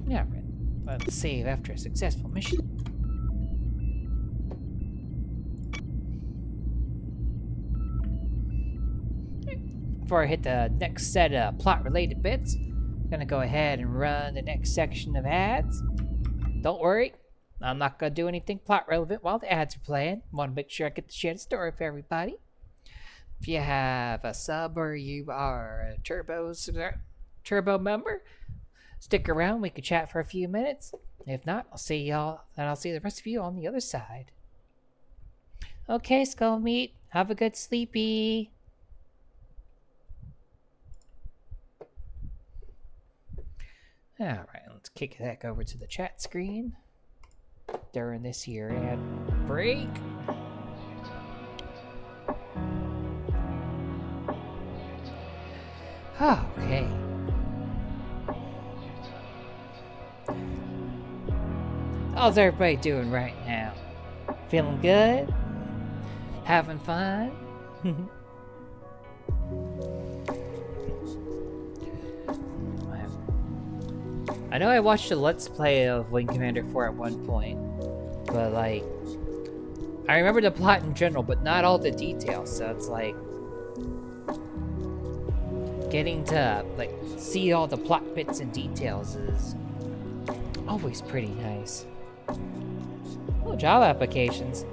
Yeah, right. Let's save after a successful mission. Before I hit the next set of plot-related bits, I'm gonna go ahead and run the next section of ads. Don't worry, I'm not gonna do anything plot-relevant while the ads are playing. I want to make sure I get to share the story for everybody. If you have a sub or you are a Turbo member, stick around. We can chat for a few minutes. If not, I'll see y'all, and I'll see the rest of you on the other side. Okay, Skull Meat, have a good sleepy. Alright, let's kick back over to the chat screen during this here ad break. Okay. How's everybody doing right now? Feeling good? Having fun? I know I watched a Let's Play of Wing Commander 4 at one point, but like, I remember the plot in general, but not all the details, so it's like, getting to like see all the plot bits and details is always pretty nice. Oh, job applications.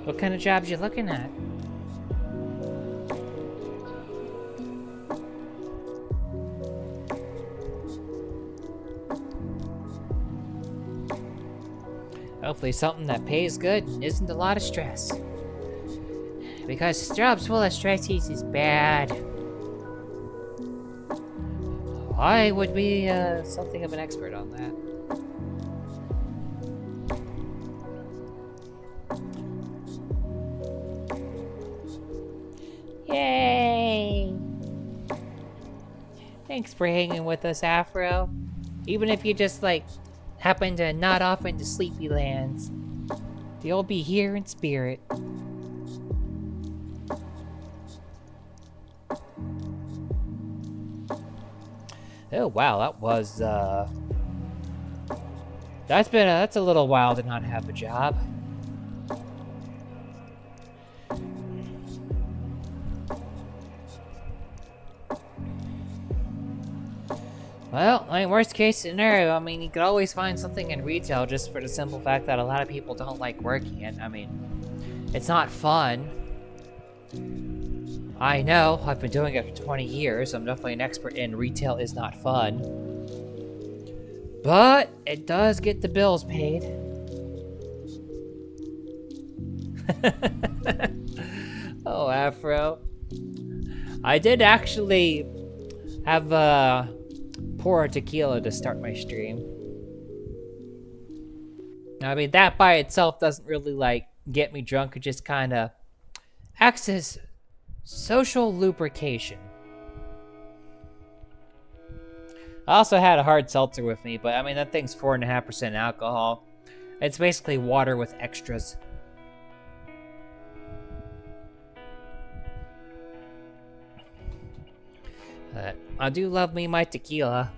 What kind of jobs you looking at? Hopefully something that pays good and isn't a lot of stress. Because jobs full of stresses is bad. I would be something of an expert on that. Yay! Thanks for hanging with us, Afro. Even if you just like happen to nod off into sleepy lands, you'll be here in spirit. Oh wow, that was that's a little while to not have a job. Well, I mean, worst case scenario, I mean, you could always find something in retail just for the simple fact that a lot of people don't like working it. I mean, it's not fun. I know, I've been doing it for 20 years, so I'm definitely an expert in retail is not fun. But it does get the bills paid. Oh, Afro. I did actually have pour a tequila to start my stream. I mean, that by itself doesn't really like get me drunk. It just kind of acts as social lubrication. I also had a hard seltzer with me, but I mean, that thing's 4.5% alcohol. It's basically water with extras. I do love me my tequila.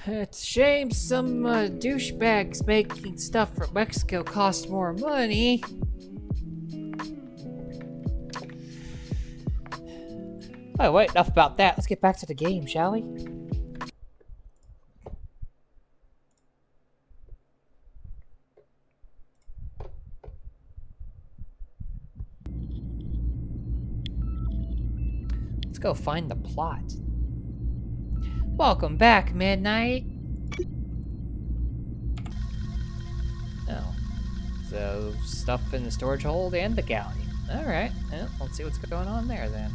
It's a shame some douchebags making stuff from Mexico cost more money. Oh wait, enough about that. Let's get back to the game, shall we? Let's go find the plot. Welcome back, Midnight. Oh. So, stuff in the storage hold and the galley. Alright, well, let's see what's going on there then.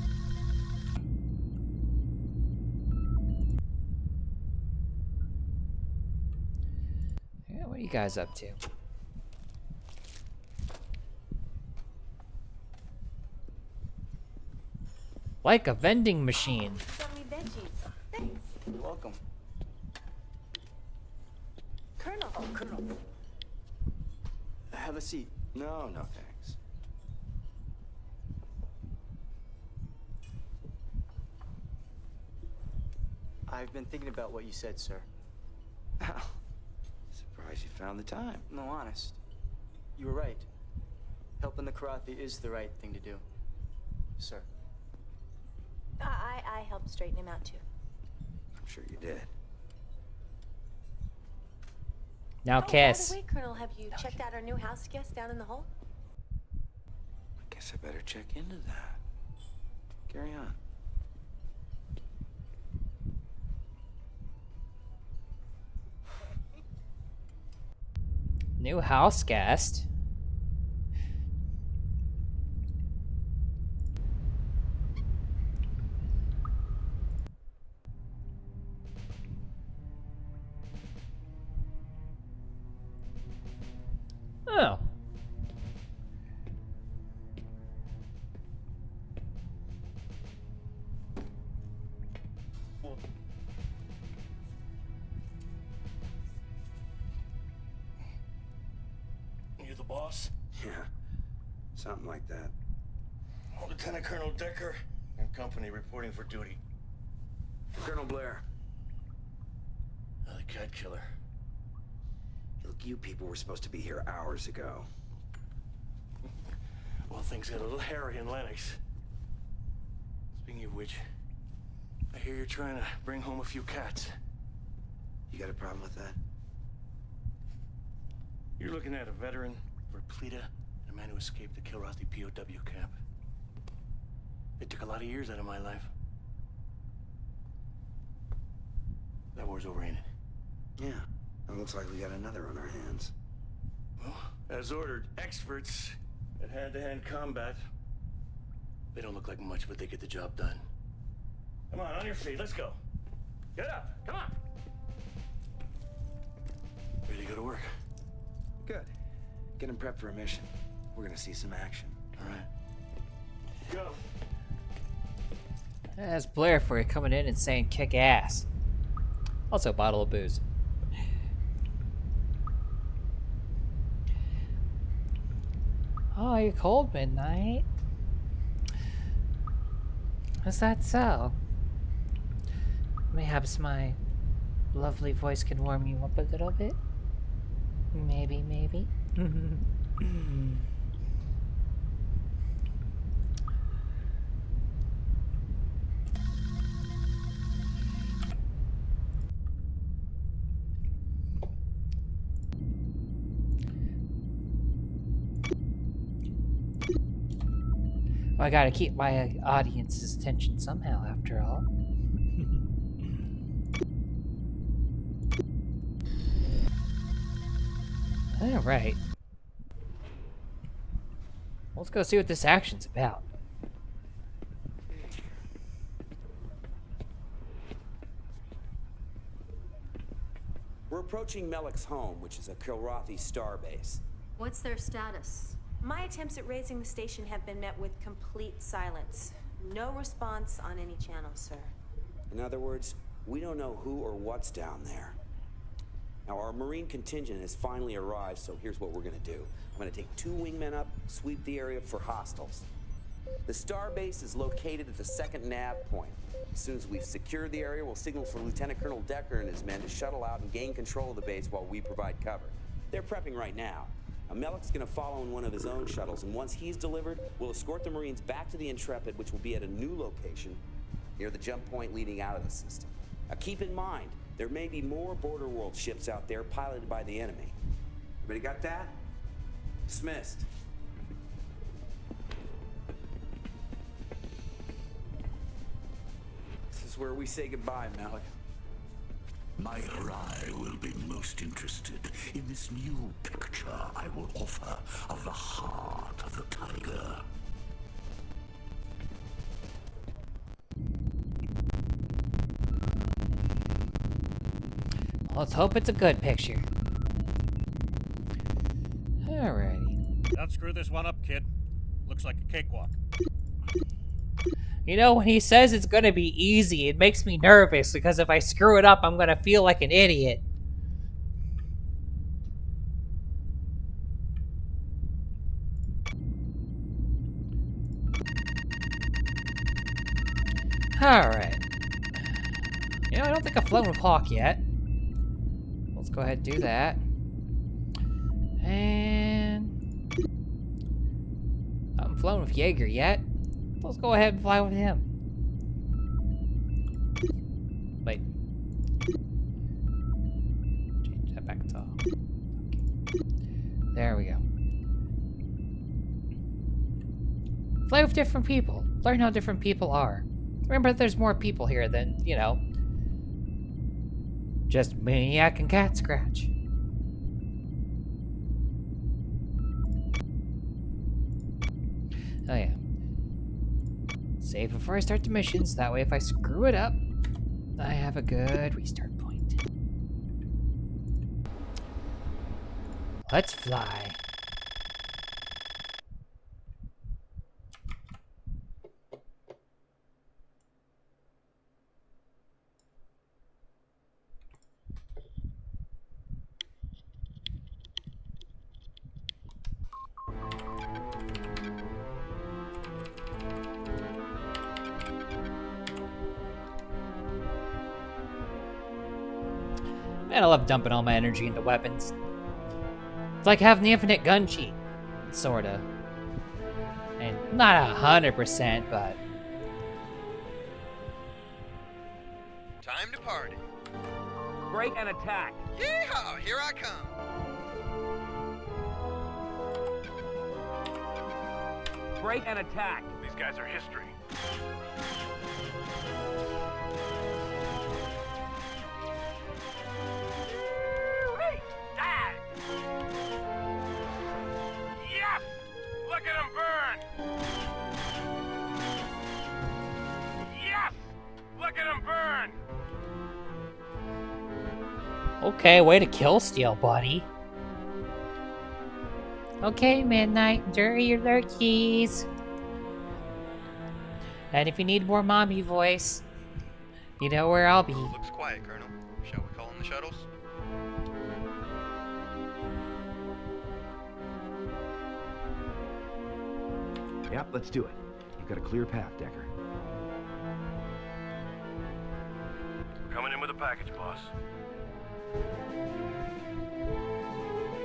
Yeah, what are you guys up to? Like a vending machine. Got me veggies. Thanks. You're welcome. Colonel. Oh, Colonel. Have a seat. No, no thanks. I've been thinking about what you said, sir. Surprised you found the time. No, honest. You were right. Helping the Karathi is the right thing to do, sir. I helped straighten him out too. I'm sure you did. Now kiss. By the way, Colonel, have you checked out our new house guest down in the hole? I guess I better check into that. Carry on. New house guest. Oh. You the boss? Yeah, something like that. Lieutenant Colonel Decker and company reporting for duty. Colonel Blair. The cat killer. Look, you people were supposed to be here hours ago. Well, things got a little hairy in Lennox. Speaking of which, I hear you're trying to bring home a few cats. You got a problem with that? You're looking at a veteran, Repleta, and a man who escaped the Kilrathi POW camp. It took a lot of years out of my life. That war's over, ain't it? Yeah. It looks like we got another on our hands. Well, as ordered, experts at hand-to-hand combat. They don't look like much, but they get the job done. Come on your feet, let's go. Get up, come on. Ready to go to work? Good. Get them prepped for a mission. We're gonna see some action. All right. Go. That's Blair for you, coming in and saying kick ass. Also a bottle of booze. Oh, you cold, Midnight? Is that so? Perhaps my lovely voice can warm you up a little bit? Maybe, maybe. I gotta keep my audience's attention somehow, after all. Alright. Let's go see what this action's about. We're approaching Melek's home, which is a Kilrathi starbase. What's their status? My attempts at raising the station have been met with complete silence. No response on any channel, sir. In other words, we don't know who or what's down there. Now, our Marine contingent has finally arrived, so here's what we're gonna do. I'm gonna take 2 wingmen up, sweep the area for hostiles. The starbase is located at the second nav point. As soon as we've secured the area, we'll signal for Lieutenant Colonel Decker and his men to shuttle out and gain control of the base while we provide cover. They're prepping right now. Melek's gonna follow in one of his own shuttles, and once he's delivered, we'll escort the Marines back to the Intrepid, which will be at a new location near the jump point leading out of the system. Now keep in mind, there may be more Border World ships out there piloted by the enemy. Everybody got that? Dismissed. This is where we say goodbye, Melek. My Rai will be most interested in this new picture I will offer of the heart of the tiger. Let's hope it's a good picture. Alrighty. Don't screw this one up, kid. Looks like a cakewalk. You know, when he says it's gonna be easy, it makes me nervous, because if I screw it up, I'm gonna feel like an idiot. Alright. You know, I don't think I've flown with Hawk yet. Let's go ahead and do that. And... I haven't flown with Jaeger yet. Let's go ahead and fly with him. Wait. Change that back to... Okay. There we go. Fly with different people. Learn how different people are. Remember, there's more people here than, you know, just Maniac and Cat Scratch. Oh yeah. Save before I start the missions. That way if I screw it up, I have a good restart point. Let's fly. Man, I love dumping all my energy into weapons. It's like having the infinite gun cheat, sorta. And not 100%, but... Time to party. Break and attack. Yeehaw! Here I come. Break and attack. These guys are history. Hey, Dad! Yes! Look at him burn! Yes! Look at him burn! Okay, way to kill Steel, buddy. Okay, Midnight, enjoy your lurkies. And if you need more mommy voice, you know where I'll be. Looks quiet, Colonel. Shall we call in the shuttles? Yep, let's do it. You've got a clear path, Decker. Coming in with a package, boss.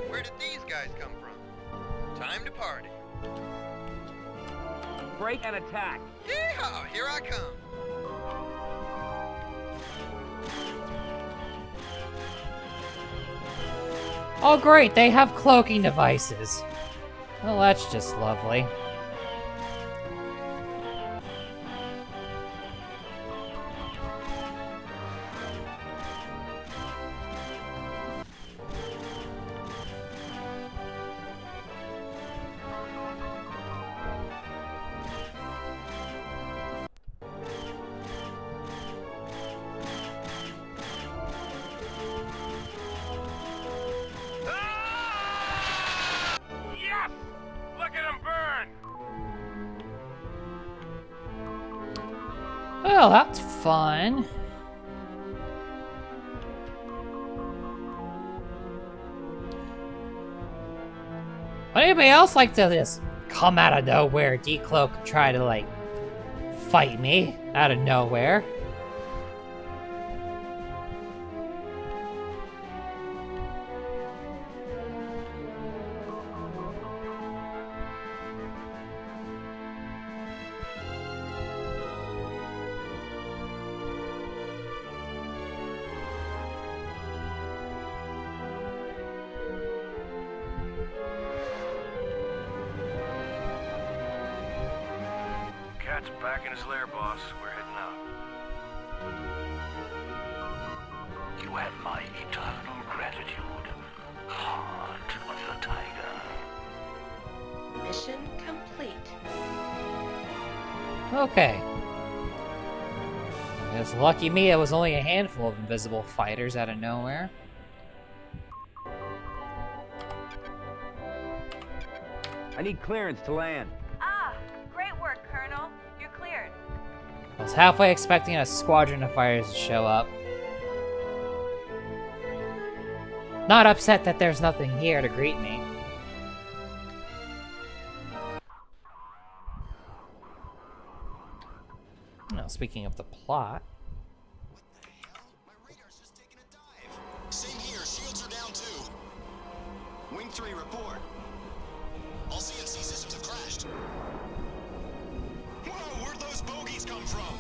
Where did these guys come from? Time to party. Break and attack. Yeehaw! Here I come. Oh great, they have cloaking devices. Well, that's just lovely. Yes! Look at him burn! Well, that's fun. Would anybody else like to just come out of nowhere, decloak, and try to, like, fight me out of nowhere? Cat's back in his lair, boss. We're heading out. You have my eternal gratitude, heart of the tiger. Mission complete. Okay. It's lucky me, it was only a handful of invisible fighters out of nowhere. I need clearance to land. Ah, great work, Colonel. You're cleared. I was halfway expecting a squadron of fighters to show up. Not upset that there's nothing here to greet me. Now, speaking of the plot. Same here, shields are down too. Wing 3, report. All CNC systems have crashed. Whoa, where'd those bogeys come from?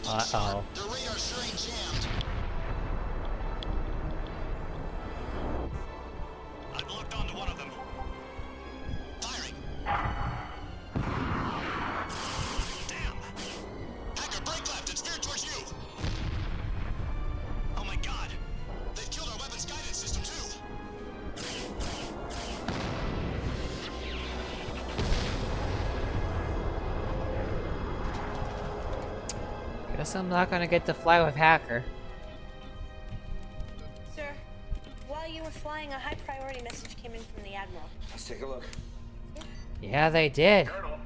Uh-oh. Their radar sure ain't jammed. I've looked onto one of them. Firing. Damn! Hacker, brake left, it's veered towards you. Oh my god! They've killed our weapons guidance system too! Guess I'm not gonna get to fly with Hacker. Sir, while you were flying, a high priority message came in from the Admiral. Let's take a look. Yeah, they did. Colonel,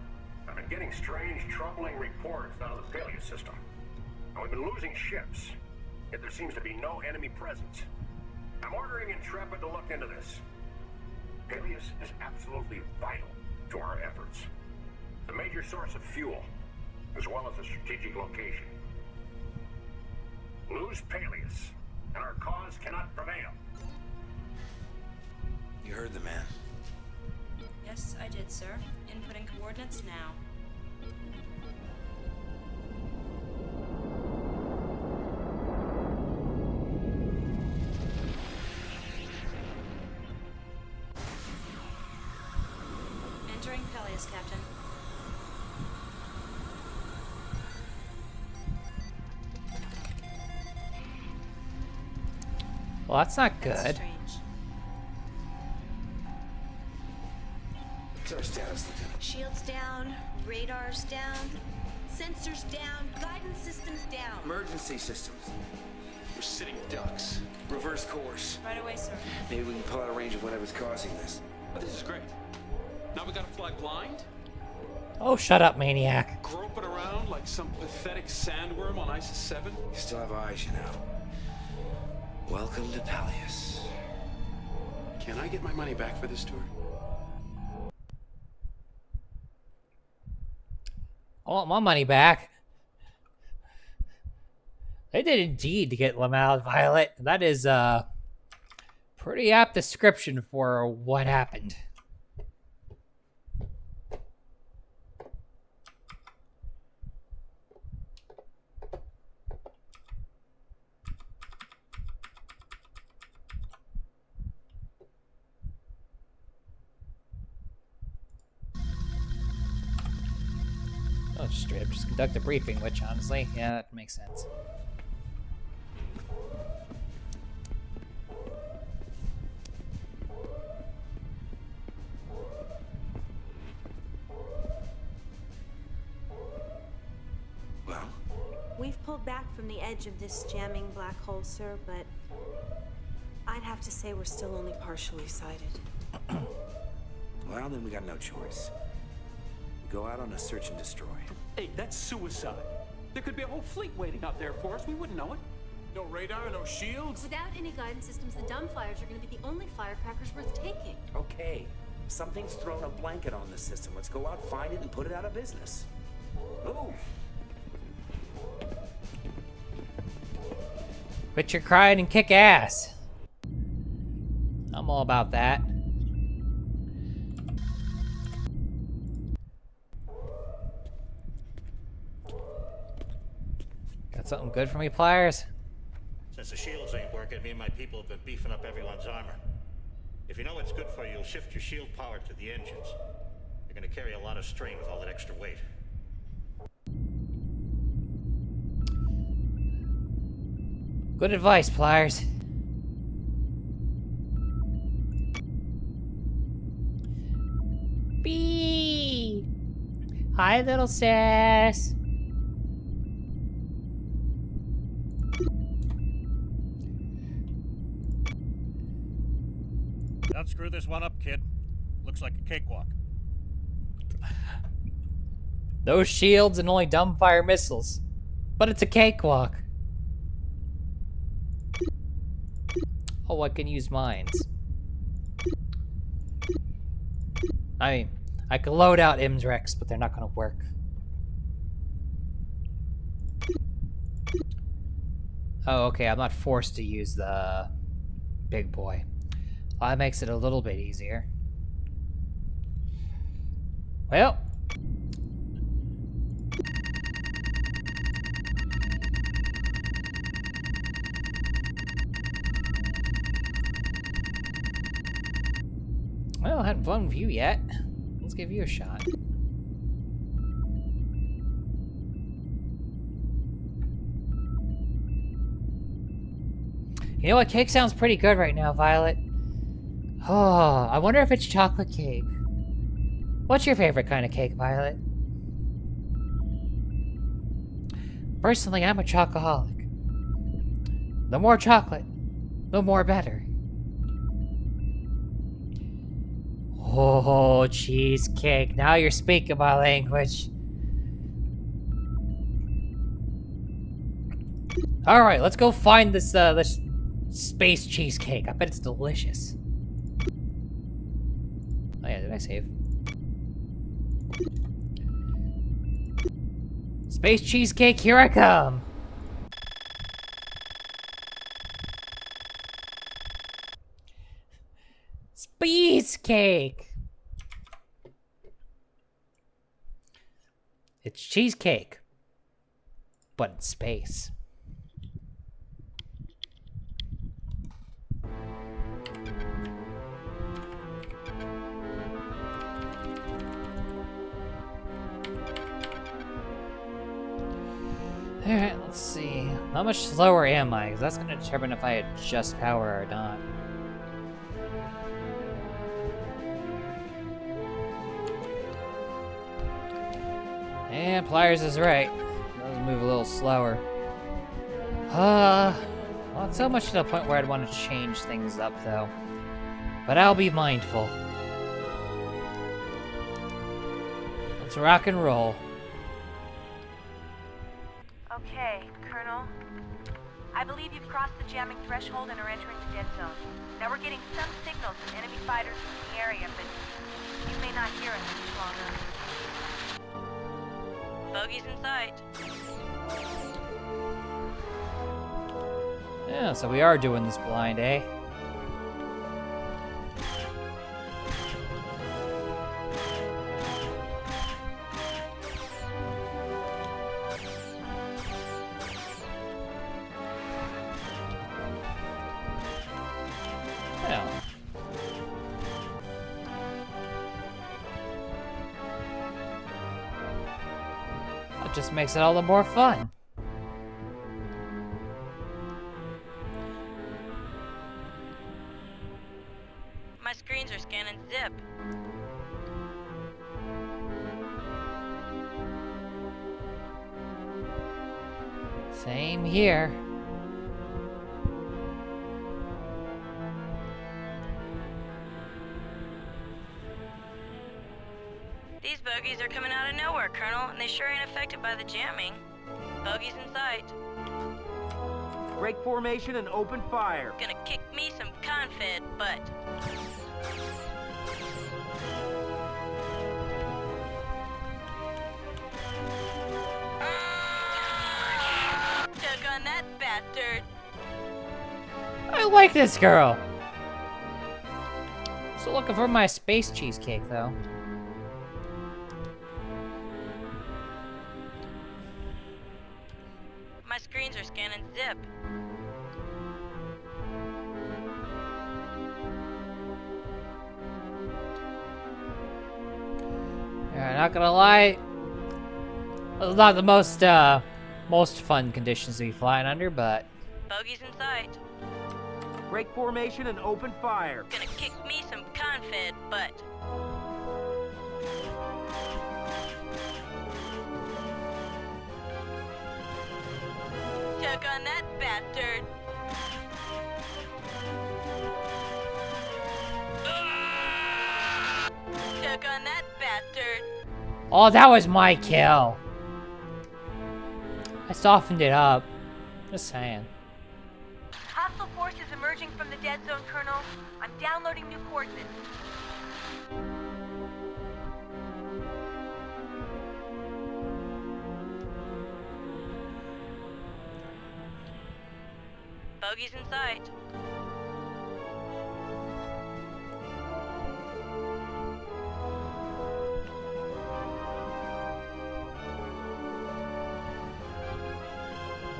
I've been getting strange, troubling reports out of the Peleus system. Now, we've been losing ships, yet there seems to be no enemy presence. I'm ordering Intrepid to look into this. Peleus is absolutely vital to our efforts. It's a major source of fuel, as well as a strategic location. Lose Peleus, and our cause cannot prevail. You heard the man. Yes, I did, sir. Inputting coordinates now. Entering Peleus, Captain. Well, that's not good. That's strange. What's our status, Lieutenant? Shields down, radars down, sensors down, guidance systems down. Emergency systems. We're sitting ducks. Reverse course. Right away, sir. Maybe we can pull out of range of whatever's causing this. Oh, this is great. Now we gotta fly blind? Oh, shut up, maniac. Groping around like some pathetic sandworm on ISIS 7? You still have eyes, you know. Welcome to Peleus. Can I get my money back for this tour? I want my money back. They did indeed to get Lamal Violet. That is a pretty apt description for what happened. Oh, just straight up just conduct a briefing, which honestly, yeah, that makes sense. Well? We've pulled back from the edge of this jamming black hole, sir, but I'd have to say we're still only partially sighted. Well, then we got no choice. We go out on a search and destroy. Hey, that's suicide. There could be a whole fleet waiting out there for us. We wouldn't know it. No radar, no shields? Without any guidance systems, the dumbflyers are going to be the only firecrackers worth taking. Okay, something's thrown a blanket on the system. Let's go out, find it, and put it out of business. Move! Quit your crying and kick ass. I'm all about that. Got something good for me, Pliers? Since the shields ain't working, me and my people have been beefing up everyone's armor. If you know what's good for you, you'll shift your shield power to the engines. You're gonna carry a lot of strain with all that extra weight. Good advice, Pliers. Bee! Hi, little sis. Don't screw this one up, kid. Looks like a cakewalk. No shields and only dumbfire missiles. But it's a cakewalk. Oh, I can use mines. I mean, I could load out Imdrex, but they're not gonna work. Oh, okay, I'm not forced to use the big boy. Well, that makes it a little bit easier. Well. Well, I haven't flown with you yet. Let's give you a shot. You know what? Cake sounds pretty good right now, Violet. Oh, I wonder if it's chocolate cake. What's your favorite kind of cake, Violet? Personally, I'm a chocoholic. The more chocolate, the more better. Oh, cheesecake. Now you're speaking my language. Alright, let's go find this space cheesecake. I bet it's delicious. Oh yeah, did I save? Space cheesecake, here I come! Space cake! It's cheesecake, but in space. Alright, let's see. How much slower am I? Because that's going to determine if I adjust power or not. And Pliers is right. It does move a little slower. Well, it's so much to the point where I'd want to change things up, though. But I'll be mindful. Let's rock and roll. Okay, Colonel. I believe you've crossed the jamming threshold and are entering the dead zone. Now we're getting some signals from enemy fighters in the area, but you may not hear us much longer. Bogey's in sight. Yeah, so we are doing this blind, eh? Well. That just makes it all the more fun. My screens are scanning zip. Same here. These bogeys are coming out of nowhere, Colonel, and they sure ain't affected by the jamming. Bogeys in sight. Break formation and open fire. Gonna kick me some confed butt. Took on that bastard. I like this girl. Still looking for my space cheesecake, though. My screens are scanning zip. Yeah, not gonna lie, it's not the most fun conditions to be flying under, but Bogey's in sight. Break formation and open fire. Gonna kick me some confed butt. Took on that bastard. Took on that bastard. Oh, that was my kill. I softened it up. Just saying. Hostile forces emerging from the dead zone, Colonel. I'm downloading new coordinates. Bogey's in sight.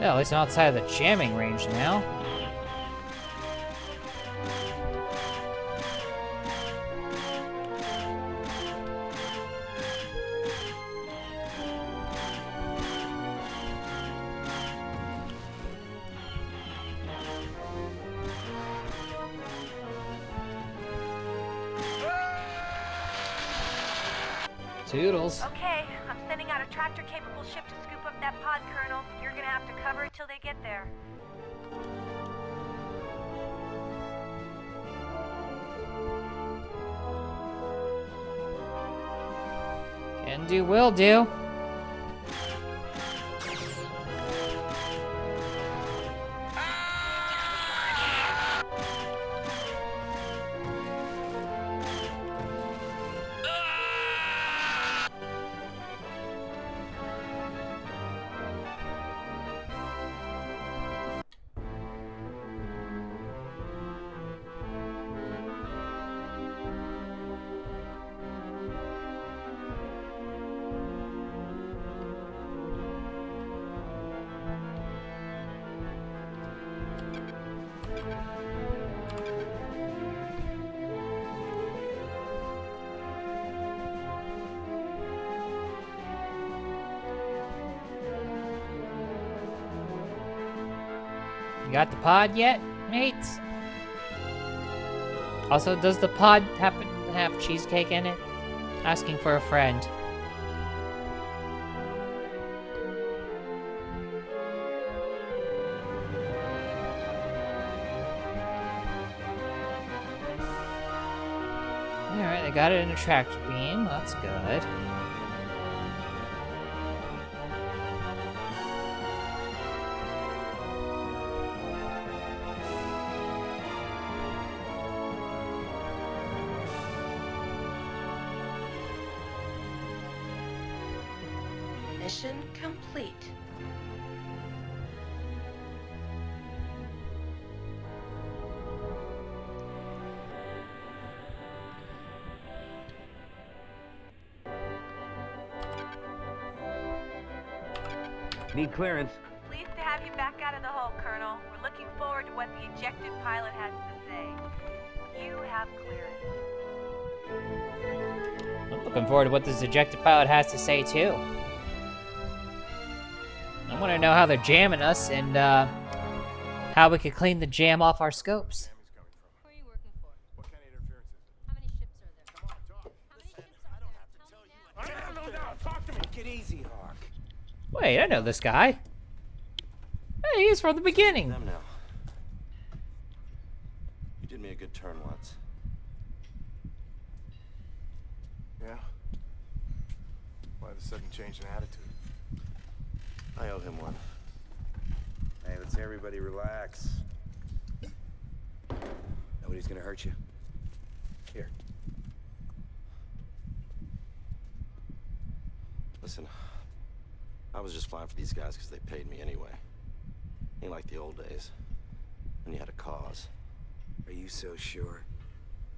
Yeah, at least I'm outside of the jamming range now. Toodles. Okay, I'm sending out a tractor-capable ship to scoop up that pod, Colonel. You're gonna have to cover it till they get there. Can do, will do. You got the pod yet, mates? Also, does the pod happen to have cheesecake in it? Asking for a friend. Alright, I got it in a tractor beam. That's good. Mission complete. Need clearance. Pleased to have you back out of the hole, Colonel. We're looking forward to what the ejected pilot has to say. You have clearance. I'm looking forward to what this ejected pilot has to say, too. I want to know how they're jamming us and how we could clean the jam off our scopes. Who are you working for? What kind of interference is it? How many ships are there? Come on, talk. How many ships are there? I don't know now. Talk to me. Take it easy, Hawk. Wait, I know this guy. Hey, he's from the beginning. Them now. You did me a good turn once. Yeah? Why the sudden change in attitude? I owe him one. Hey, let's everybody relax. Nobody's gonna hurt you. Here. Listen, I was just flying for these guys because they paid me anyway. Ain't like the old days, when you had a cause. Are you so sure?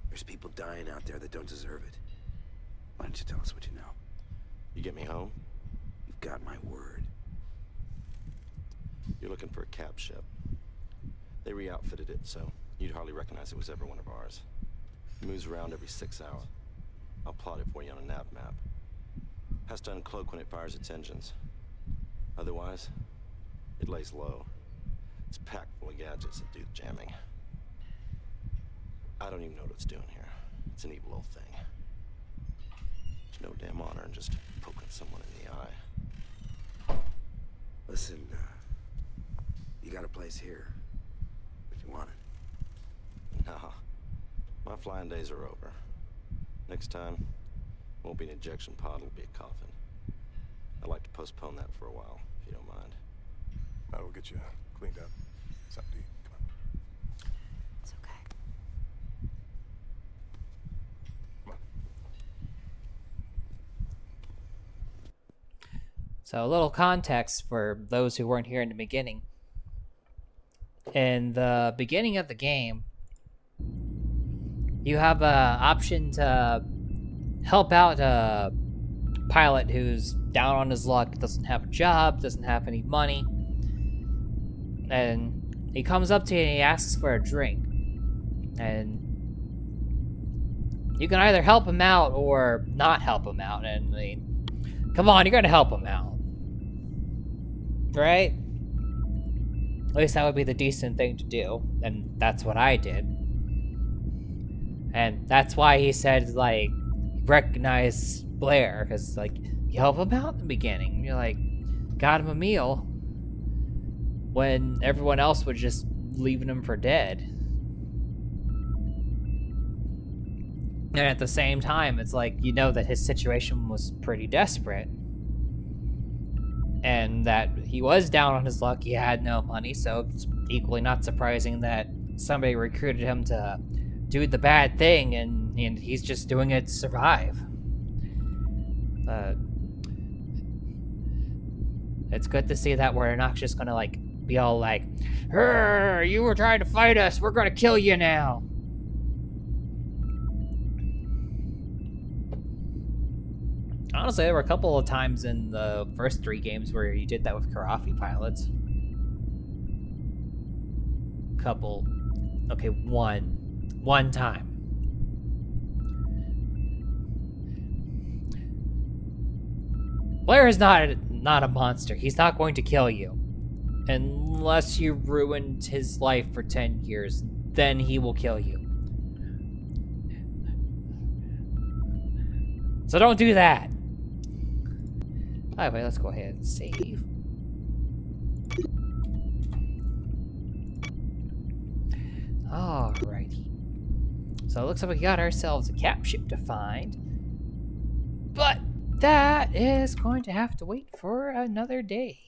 There's people dying out there that don't deserve it. Why don't you tell us what you know? You get me home? You've got my word. You're looking for a cap ship. They re-outfitted it, so you'd hardly recognize it was ever one of ours. It moves around every 6 hours. I'll plot it for you on a nav map. Has to uncloak when it fires its engines. Otherwise, it lays low. It's packed full of gadgets that do the jamming. I don't even know what it's doing here. It's an evil old thing. There's no damn honor in just poking someone in the eye. Listen, you got a place here, if you want it. Nah, my flying days are over. Next time, Won't be an injection pod, it'll be a coffin. I'd like to postpone that for a while, if you don't mind. I will get you cleaned up. Something to eat. Come on. It's okay. Come on. So a little context for those who weren't here in the beginning. In the beginning of the game, you have an option to help out a pilot who's down on his luck, doesn't have a job, doesn't have any money. And he comes up to you and he asks for a drink. And you can either help him out or not help him out. And I mean, come on, you're gonna help him out. Right? At least that would be the decent thing to do. And that's what I did. And that's why he said, like, recognize Blair. Because, like, you help him out in the beginning. You're like, got him a meal. When everyone else was just leaving him for dead. And at the same time, it's like, you know that his situation was pretty desperate. And that he was down on his luck, he had no money, so it's equally not surprising that somebody recruited him to do the bad thing, and he's just doing it to survive. It's good to see that we're not just gonna, like, be all like, you were trying to fight us, we're gonna kill you now. Honestly, there were a couple of times in the first 3 games where you did that with Karafi pilots. Okay, one time. Blair is not a monster. He's not going to kill you. Unless you ruined his life for 10 years, then he will kill you. So don't do that. Anyway, let's go ahead and save. Alrighty. So it looks like we got ourselves a cap ship to find. But that is going to have to wait for another day.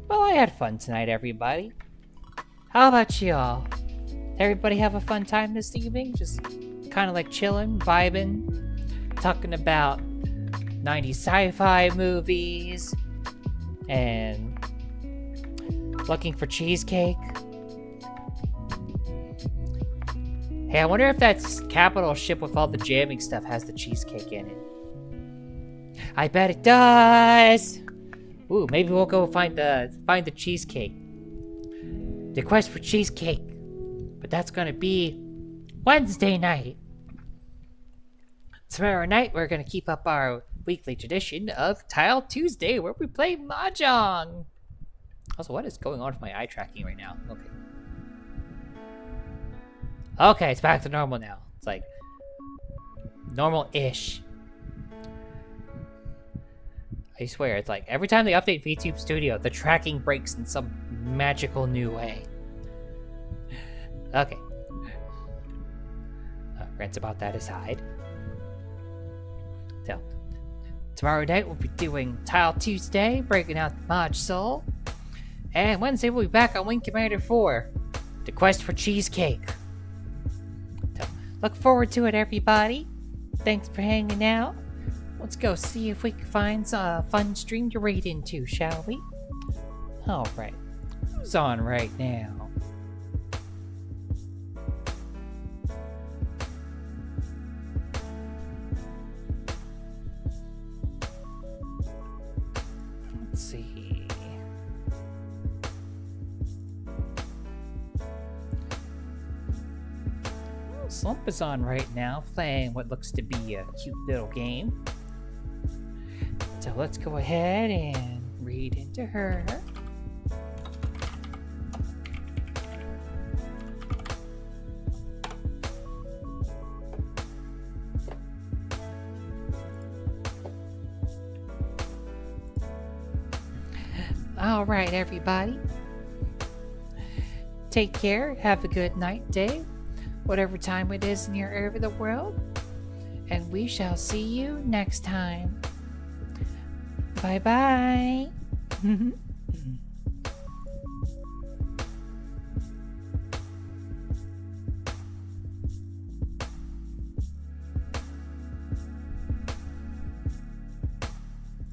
Well, I had fun tonight, everybody. How about y'all? Everybody have a fun time this evening? Just kind of like chilling, vibing, talking about 90s sci-fi movies, and looking for cheesecake. Hey, I wonder if that capital ship with all the jamming stuff has the cheesecake in it. I bet it does! Ooh, maybe we'll go find the cheesecake. The quest for cheesecake. But that's gonna be Wednesday night. Tomorrow night, we're gonna keep up our weekly tradition of Tile Tuesday, where we play Mahjong. Also, what is going on with my eye tracking right now? Okay, it's back to normal now. It's like normal-ish. I swear, it's like every time they update VTube Studio, the tracking breaks in some magical new way. Okay. Rants about that aside. So, tomorrow night we'll be doing Tile Tuesday, breaking out the Mod Soul. And Wednesday we'll be back on Wing Commander 4, the quest for cheesecake. So, look forward to it, everybody. Thanks for hanging out. Let's go see if we can find a fun stream to raid into, shall we? Alright. Who's on right now? Let's see. Slump is on right now, playing what looks to be a cute little game. So let's go ahead and read into her. All right, everybody. Take care. Have a good night, day, whatever time it is in your area of the world. And we shall see you next time. Bye-bye.